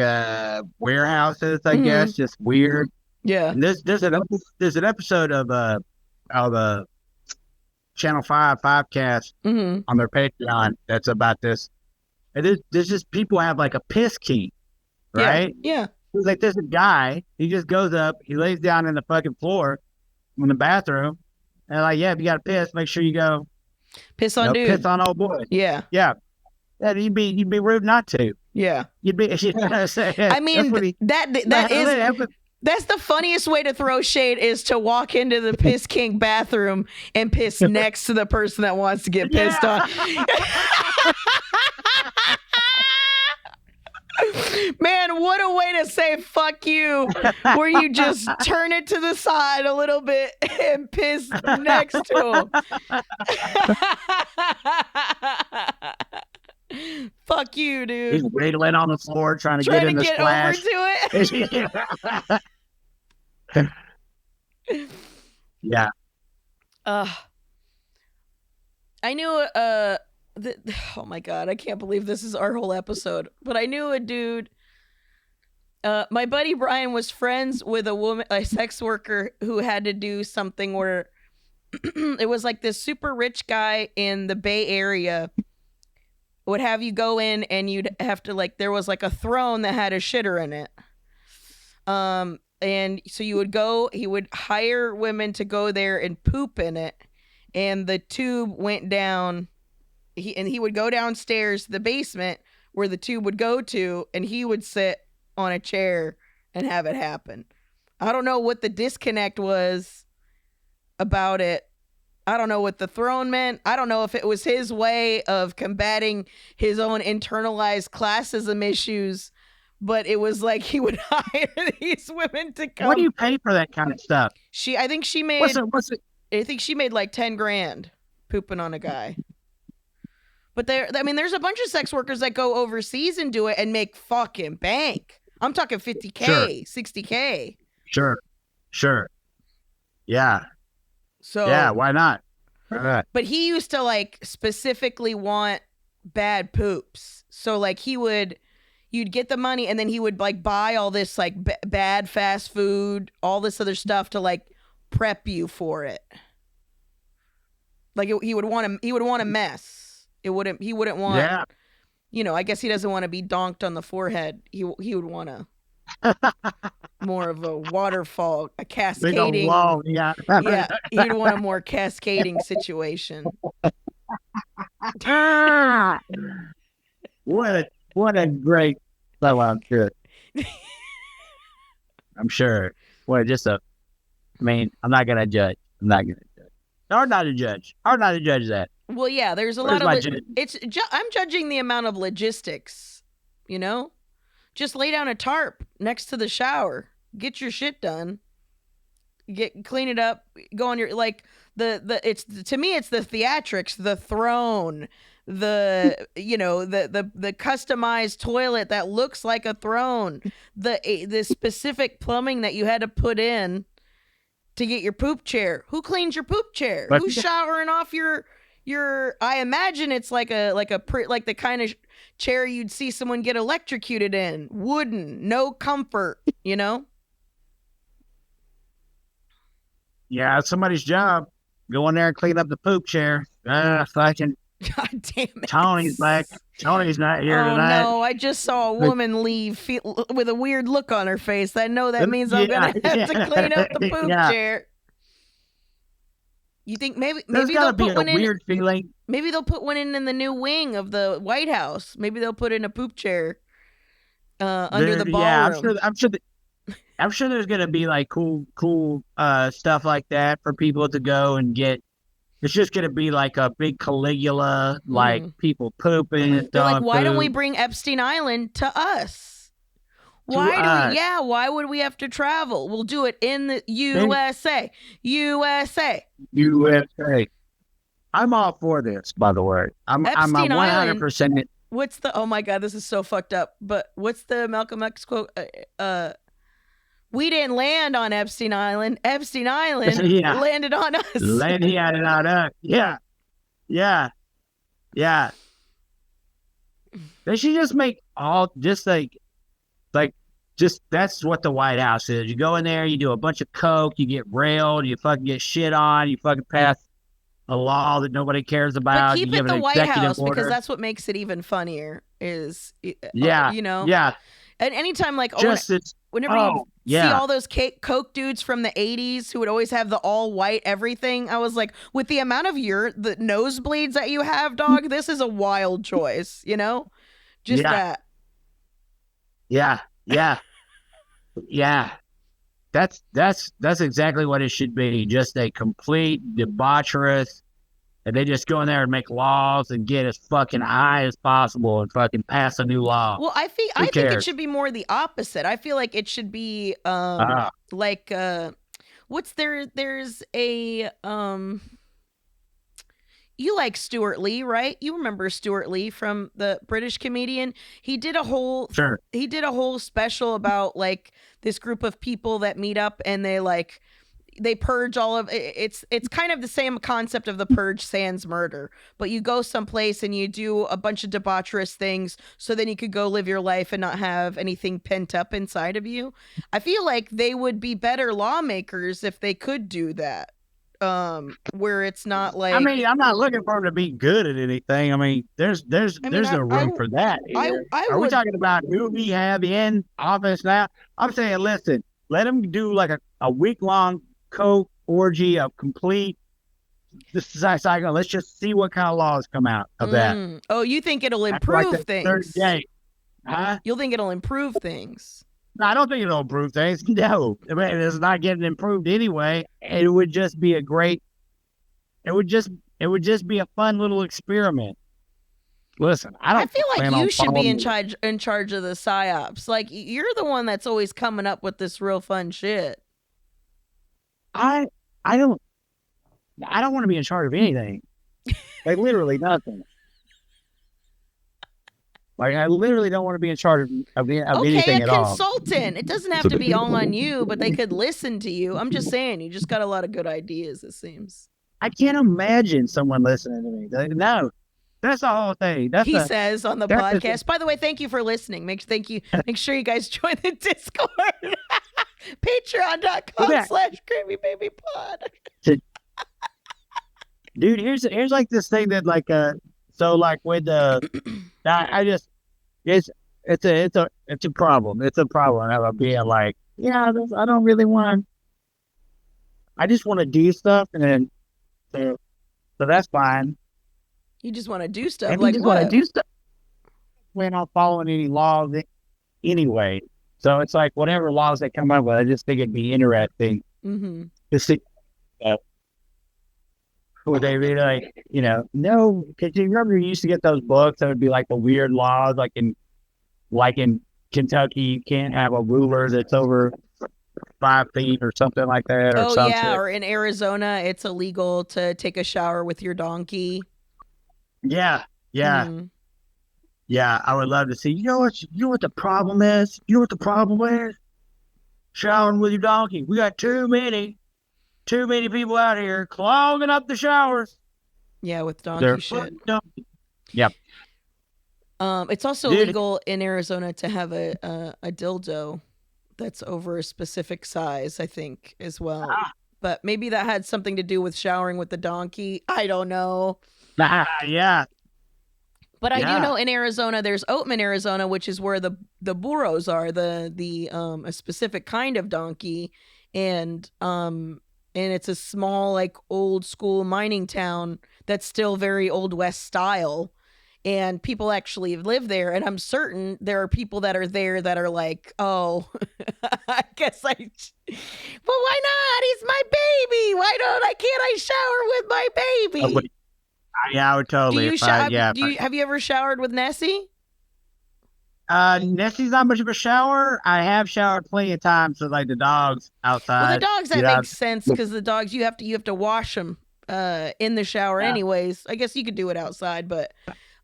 warehouses, I guess, just weird. Yeah. And there's an episode of Channel 5 cast on their Patreon that's about this. And there's just people have like a piss key, right? Yeah. It's like there's a guy, he just goes up, he lays down in the fucking floor in the bathroom, and like, yeah, if you got to piss, make sure you go piss on dude. Piss on old boy. Yeah. Yeah. You'd be rude not to. Yeah. You'd be. You know what I'm saying? I mean, that's the funniest way to throw shade is to walk into the piss king bathroom and piss next to the person that wants to get pissed on. Man, what a way to say fuck you, where you just turn it to the side a little bit and piss next to him. Fuck you, dude. He's wiggling on the floor trying to get in the splash. Over to it. Yeah. I knew oh my God, I can't believe this is our whole episode. But I knew a dude. My buddy Brian was friends with a sex worker who had to do something where it was like this super rich guy in the Bay Area would have you go in and you'd have to there was like a throne that had a shitter in it. And so he would hire women to go there and poop in it. And the tube went down. He would go downstairs to the basement where the tube would go to, and he would sit on a chair and have it happen. I don't know what the disconnect was about it. I don't know what the throne meant. I don't know if it was his way of combating his own internalized classism issues, but it was like he would hire these women to come. What do you pay for that kind of stuff? I think she made. What's it? I think she made like $10,000 pooping on a guy. But there's a bunch of sex workers that go overseas and do it and make fucking bank. I'm talking 50K, Sure. 60K. Sure. Yeah. So Yeah, why not? But he used to like specifically want bad poops. So like you'd get the money and then he would like buy all this like bad fast food, all this other stuff to like prep you for it. Like he would want a mess. He wouldn't want. Yeah. You know, I guess he doesn't want to be donked on the forehead. He would want more of a waterfall, a cascading. Big old wall, yeah. Yeah, he'd want a more cascading situation. What a great fellow, I'm sure. I'm sure. What I'm not gonna judge. Hard not to judge that. Well, yeah, there's a lot of I'm judging the amount of logistics, you know? Just lay down a tarp next to the shower. Get your shit done. Clean it up. Go on your like it's to me it's the theatrics, the throne, the customized toilet that looks like a throne, the specific plumbing that you had to put in to get your poop chair. Who cleans your poop chair? Who's showering off your I imagine it's like the kind of chair you'd see someone get electrocuted in. Wooden, no comfort, you know? Yeah, it's somebody's job. Go in there and clean up the poop chair. Fucking God damn it. Tony's back. Tony's not here tonight. No, I just saw a woman leave with a weird look on her face. I know that means I'm going to have to clean up the poop chair. You think maybe they'll put one in? Weird feeling. Maybe they'll put one in the new wing of the White House. Maybe they'll put in a poop chair under the ballroom. Yeah, I'm sure there's gonna be like cool stuff like that for people to go and get. It's just gonna be like a big Caligula, like people pooping and They're dog like, why poop. don't we bring Epstein Island to us? Why would we have to travel? We'll do it in the USA. USA. I'm all for this, by the way. I'm 100%. What's the? Oh my God, this is so fucked up. But what's the Malcolm X quote? We didn't land on Epstein Island. Epstein Island landed on us. Landed on us. Yeah. They should just make that's what the White House is. You go in there, you do a bunch of coke, you get railed, you fucking get shit on, you fucking pass a law that nobody cares about. But keep it the White House because that's what makes it even funnier. And anytime whenever you see all those coke dudes from the 80s who would always have the all white everything, I was like, with the amount of the nosebleeds that you have, dog, this is a wild choice, you know? Just that. Yeah. That's exactly what it should be. Just a complete debaucherous, and they just go in there and make laws and get as fucking high as possible and fucking pass a new law. Well, I think it should be more the opposite. I feel like it should be there's a you like Stuart Lee, right? You remember Stuart Lee from the British comedian? He did a whole special about like this group of people that meet up and they purge all of it's kind of the same concept of the purge sans murder, but you go someplace and you do a bunch of debaucherous things so then you could go live your life and not have anything pent up inside of you. I feel like they would be better lawmakers if they could do that. Where it's not like, I mean, I'm not looking for him to be good at anything. I mean, there's no room for that. Are we talking about who we have in office now? I'm saying, listen, let him do like a week-long coke orgy of complete cycle. Let's just see what kind of laws come out of that. Oh, you think it'll improve things? Third day. Huh? You'll think it'll improve things? No, I don't think it'll improve things. No, I mean, it's not getting improved anyway. It would just be it would just be a fun little experiment. Listen, I feel like you should be in charge of the psyops. Like you're the one that's always coming up with this real fun shit. I don't want to be in charge of anything. Like literally nothing. Like, I literally don't want to be in charge of Okay, anything a at all. consultant. It doesn't have to be all on you, but they could listen to you. I'm just saying, you just got a lot of good ideas, it seems. I can't imagine someone listening to me. No, that's the whole thing. He says on the that's podcast. By the way, thank you for listening. Make sure you guys join the Discord. Patreon.com/GravyBabyPod. Dude, here's like this thing that like so like with the I just it's a problem. It's a problem of being like, I don't really want. I just want to do stuff, and then so that's fine. You just want to do stuff. And like just what? want to do stuff. We're not following any laws anyway, so it's like whatever laws they come up with, I just think it'd be interesting to see. Would they be like, no? Because you remember you used to get those books that would be like the weird laws, like in Kentucky, you can't have a ruler that's over 5 feet or something like that. Or yeah, or in Arizona, it's illegal to take a shower with your donkey. Yeah. Yeah, I would love to see. You know what the problem is? You know what the problem is? Showering with your donkey. We got too many people out here clogging up the showers. Yeah, with donkey shit. Yep. It's also illegal in Arizona to have a dildo that's over a specific size, I think, as well. But maybe that had something to do with showering with the donkey. I don't know. Yeah. But I do know in Arizona, there's Oatman, Arizona, which is where the burros are, a specific kind of donkey, and it's a small, like, old school mining town that's still very Old West style, and people actually live there. And I'm certain there are people that are there that are like, oh, I guess but why not? He's my baby. Can't I shower with my baby? Yeah, I would totally. Have you ever showered with Nessie? Nessie's not much of a shower. I have showered plenty of times with like the dogs outside. Well, the dogs, that makes sense, because the dogs you have to wash them in the shower anyways. I guess you could do it outside, but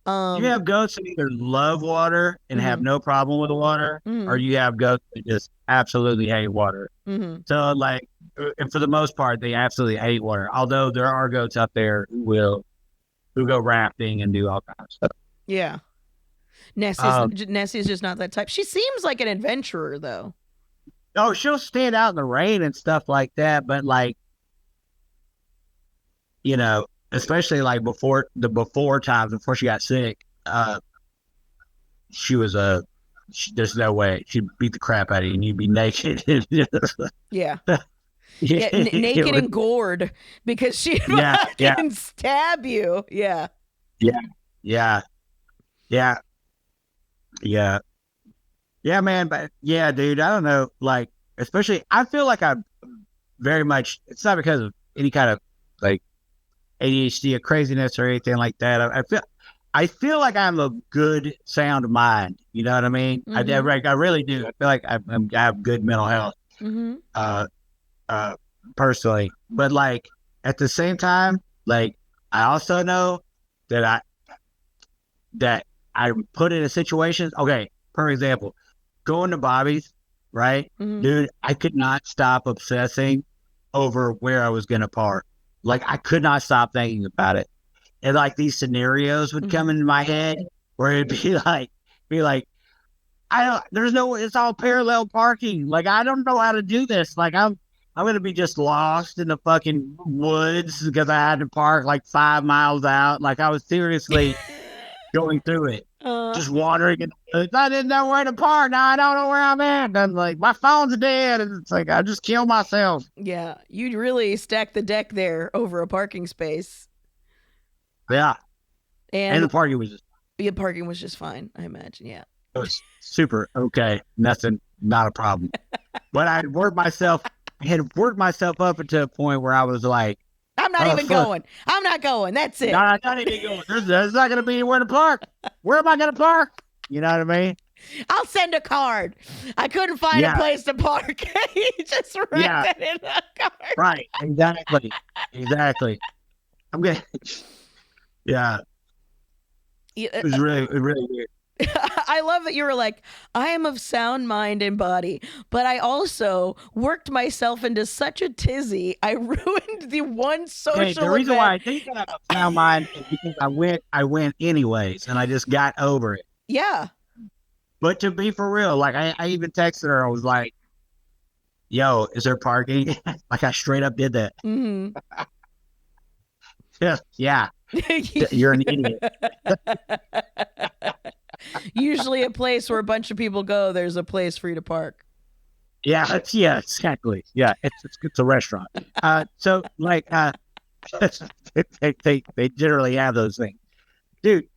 you have goats that either love water and have no problem with the water, or you have goats that just absolutely hate water. So like, and for the most part, they absolutely hate water. Although there are goats out there who go rafting and do all kinds of stuff. Yeah. Nessie's just not that type. She seems like an adventurer, though. Oh, she'll stand out in the rain and stuff like that. But like, especially like before times, before she got sick, she was there's no way she'd beat the crap out of you and you'd be naked. Yeah. Naked and gored because she'd fucking stab you. Yeah. Yeah, man. But yeah, dude, I don't know. Like, especially, I feel like I'm very much, it's not because of any kind of like ADHD or craziness or anything like that. I feel like I'm a good sound mind. You know what I mean? I really do. I feel like I have good mental health. Personally, but like at the same time, like I also know that I put in a situation. Okay, for example, going to Bobby's, right, dude, I could not stop obsessing over where I was gonna park. Like I could not stop thinking about it, and like these scenarios would come into my head where it'd be like, it's all parallel parking. Like I don't know how to do this. Like I'm going to be just lost in the fucking woods because I had to park like 5 miles out. Like I was seriously going through it, just wandering. And I didn't know where to park. Now I don't know where I'm at. And like my phone's dead. And it's like, I just killed myself. Yeah. You really stacked the deck there over a parking space. Yeah. And the parking was just fine, I imagine. Yeah. It was super okay. Nothing, not a problem. But I had worked myself up into a point where I was like, I'm not even going. I'm not going. That's it. No, I'm not even going. There's not going to be anywhere to park. Where am I going to park? You know what I mean? I'll send a card. I couldn't find a place to park. You just write that in a card. Right. Exactly. I'm going to... Yeah. It was really weird. I love that you were like, I am of sound mind and body, but I also worked myself into such a tizzy. I ruined the one social Okay, the reason event. why I think that I have a sound mind is because I went anyways, and I just got over it. Yeah. But to be for real, like I even texted her. I was like, "Yo, is there parking?" Like I straight up did that. Mm-hmm. Yeah, you're an idiot. Usually a place where a bunch of people go, there's a place for you to park. Yeah, exactly. Yeah, it's a restaurant. So like, they generally have those things, dude.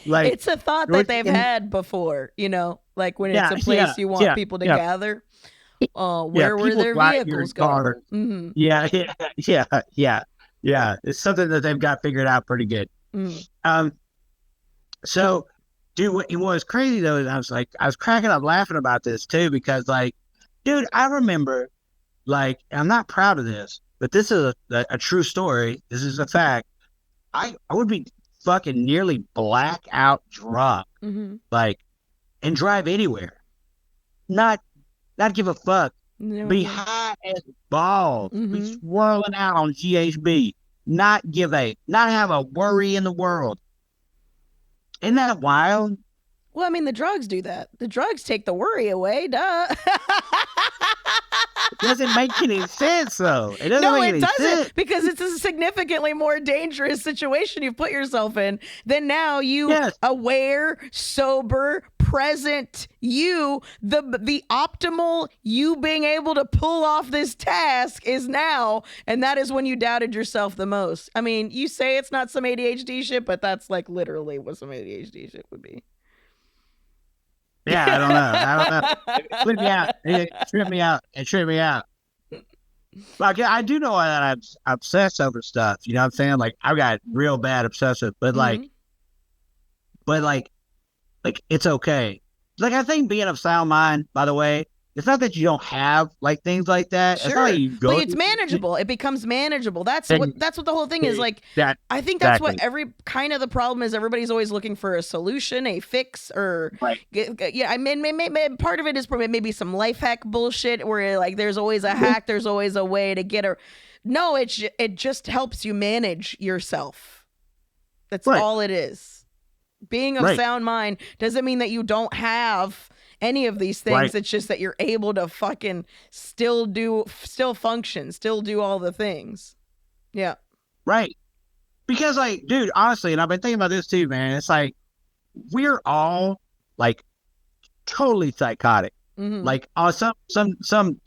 Like It's a thought that they've had before, like when it's a place you want people to gather. Where were their vehicles going? Mm-hmm. Yeah. It's something that they've got figured out pretty good. Mm-hmm. So, dude, what was crazy though is I was cracking up laughing about this too because like, dude, I remember like I'm not proud of this, but this is a true story. This is a fact. I would be fucking nearly blackout drunk, Mm-hmm. like, and drive anywhere, not give a fuck, be high as balls, be swirling out on GHB, not have a worry in the world. Isn't that wild? Well, I mean, the drugs do that. The drugs take the worry away, duh. It doesn't make any sense, though. It doesn't make any sense. No, it doesn't, because it's a significantly more dangerous situation you've put yourself in than now you aware, sober, present you, the optimal you being able to pull off this task is now, and that is when you doubted yourself the most. I mean, you say it's not some ADHD shit, but that's like literally what some ADHD shit would be. Yeah, I don't know. It tripped me out. Like, I do know that I'm obsessed over stuff. You know what I'm saying? Like, I've got real bad obsessive, but like, it's okay. Like, I think being of sound mind, by the way, it's not that you don't have like things like that. Sure. It's not like you go. But it's manageable. It becomes manageable. That's what the whole thing is. Like, I think that's what every kind of the problem is. Everybody's always looking for a solution, a fix, or yeah. I mean, maybe part of it is maybe some life hack bullshit where like there's always a hack, there's always a way to get a. No, it just helps you manage yourself. That's all it is. Being of sound mind doesn't mean that you don't have any of these things. It's just that you're able to fucking still function, still do all the things. Yeah. Right. Because like, dude, honestly, and I've been thinking about this too, man. It's like, we're all like totally psychotic. Mm-hmm. Like some,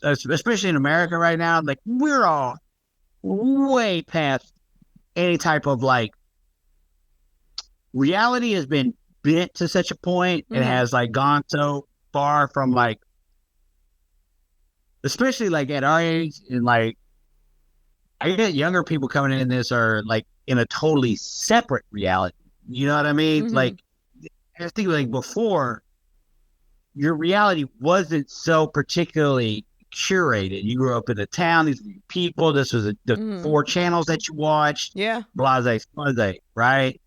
especially in America right now, like we're all way past any type of like, reality has been bent to such a point. It has like gone so far from like, especially like at our age, and like I get younger people coming in this are like in a totally separate reality. You know what I mean? Like I think like before, your reality wasn't so particularly curated. You grew up in a town, these were people, this was the 4 channels that you watched. Yeah. Blase, right?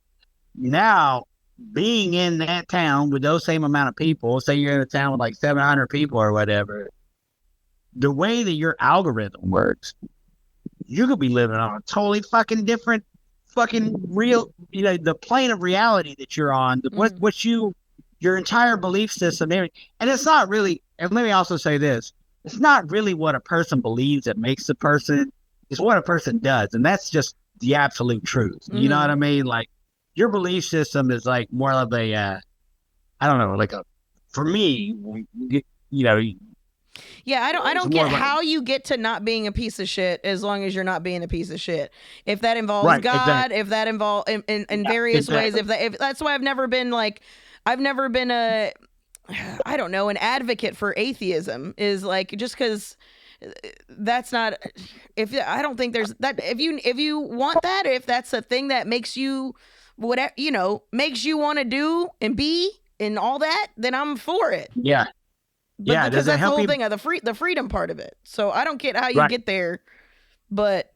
Now, being in that town with those same amount of people, say you're in a town with like 700 people or whatever, the way that your algorithm works, you could be living on a totally fucking different fucking real, the plane of reality that you're on, your entire belief system. And it's not really, and let me also say this, it's not really what a person believes that makes a person, it's what a person does. And that's just the absolute truth. You know what I mean? Like, your belief system is like more of a, I don't know, like for me, Yeah, I don't get how you get to not being a piece of shit as long as you're not being a pice of shit. If that involves God, if that involves in various ways, if that's why I've never been a, I don't know, an advocate for atheism, is like, just because that's not, I don't think there's that, if you want that, if that's a thing that makes you whatever, makes you want to do and be and all that, then I'm for it. Yeah. But because that's the whole thing of the freedom part of it. So I don't get how you get there, but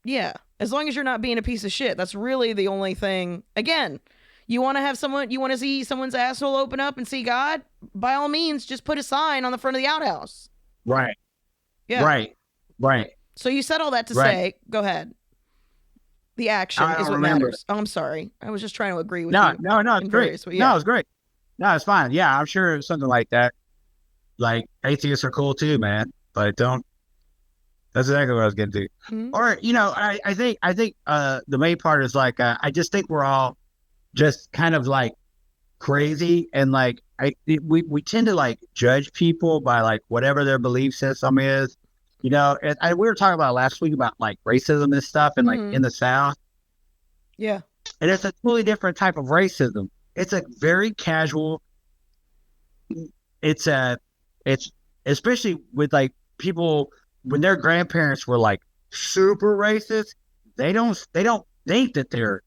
yeah, as long as you're not being a piece of shit, that's really the only thing. Again, You want to see someone's asshole open up and see God? By all means, just put a sign on the front of the outhouse. Right. Yeah. Right. So you said all that to say, go ahead. The action is what matters. Oh, I'm sorry. I was just trying to agree with you. No, it's great. Yeah. No, it's great. No, it's fine. Yeah, I'm sure something like that. Like, atheists are cool too, man. But that's exactly what I was getting to. Mm-hmm. Or, I think the main part is like, I just think we're all just kind of like crazy. And like, we tend to like judge people by like whatever their belief system is. And we were talking about last week about like racism and stuff and like in the South. Yeah. And it's a totally different type of racism. It's a very casual. It's especially with like people when their grandparents were like super racist, they don't think that they're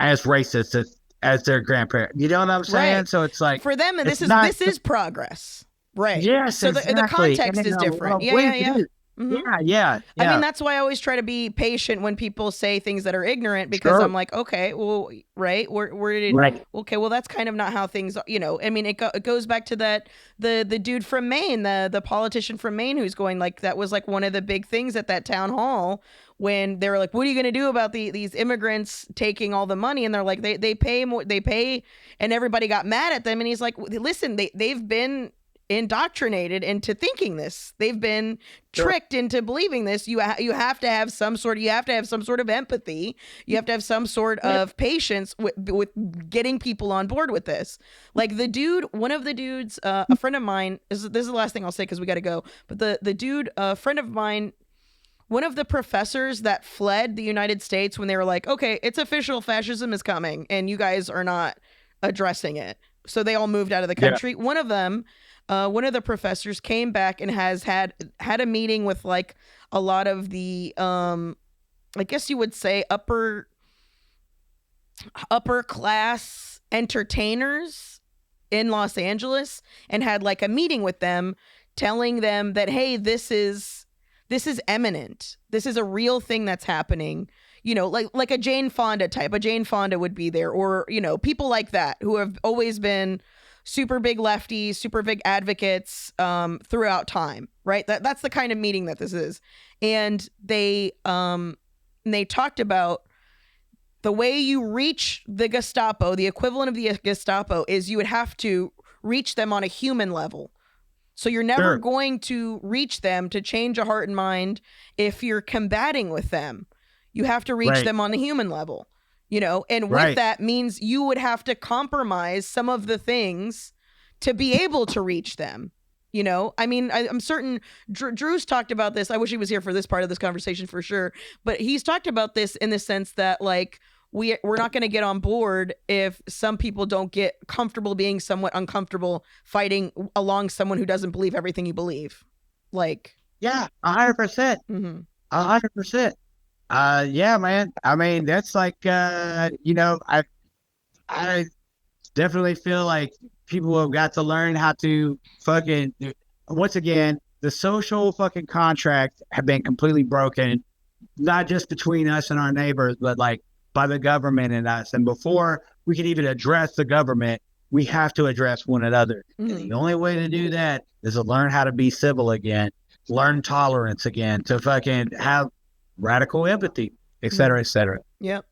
as racist as their grandparents. You know what I'm saying? Right. So it's like for them, this is progress. Right. Yes. So exactly. the context is different. Yeah. Mm-hmm. Yeah. I mean, that's why I always try to be patient when people say things that are ignorant, because I'm like, okay, well, right, okay, well, that's kind of not how things, I mean, it goes back to that, the dude from Maine, the politician from Maine who's going like, that was like one of the big things at that town hall when they were like, what are you going to do about these immigrants taking all the money? And they're like, they pay more, and everybody got mad at them. And he's like, listen, they've been indoctrinated into thinking this. They've been tricked into believing this. You have to have some sort of empathy. You have to have some sort of patience with getting people on board with this. Like one of the dudes, a friend of mine, this is the last thing I'll say because we got to go. But the dude, a friend of mine, one of the professors that fled the United States when they were like, okay, it's official, fascism is coming, and you guys are not addressing it. So they all moved out of the country. Yeah. One of them, one of the professors came back and has had a meeting with like a lot of the, I guess you would say upper class entertainers in Los Angeles, and had like a meeting with them, telling them that, hey, this is imminent. This is a real thing that's happening. Like a Jane Fonda type. A Jane Fonda would be there, or people like that who have always been super big lefties, super big advocates throughout time, right? That's the kind of meeting that this is. And they talked about the way you reach the Gestapo, the equivalent of the Gestapo, is you would have to reach them on a human level. So you're never going to reach them to change a heart and mind if you're combating with them. You have to reach them on the human level. And with that means you would have to compromise some of the things to be able to reach them. I mean, I'm certain Drew's talked about this. I wish he was here for this part of this conversation for sure. But he's talked about this in the sense that like, we're not going to get on board if some people don't get comfortable being somewhat uncomfortable fighting along someone who doesn't believe everything you believe. Like, yeah, 100%. 100%. Yeah, man. I mean, that's like, I definitely feel like people have got to learn how to fucking, once again, the social fucking contracts have been completely broken, not just between us and our neighbors, but like by the government and us. And before we can even address the government, we have to address one another. And the only way to do that is to learn how to be civil again, learn tolerance again, to fucking have radical empathy, et cetera, et cetera. Yep.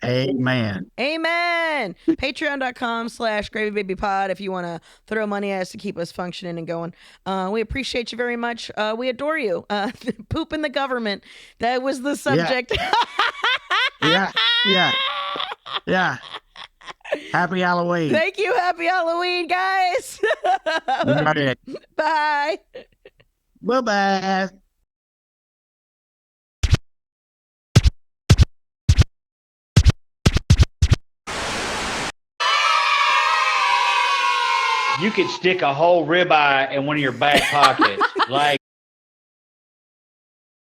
Amen. Patreon.com/GravyBabyPod if you want to throw money at us to keep us functioning and going. We appreciate you very much. We adore you. Poop in the government. That was the subject. Yeah. Happy Halloween. Thank you. Happy Halloween, guys. Bye. Bye-bye. You could stick a whole ribeye in one of your back pockets. Like,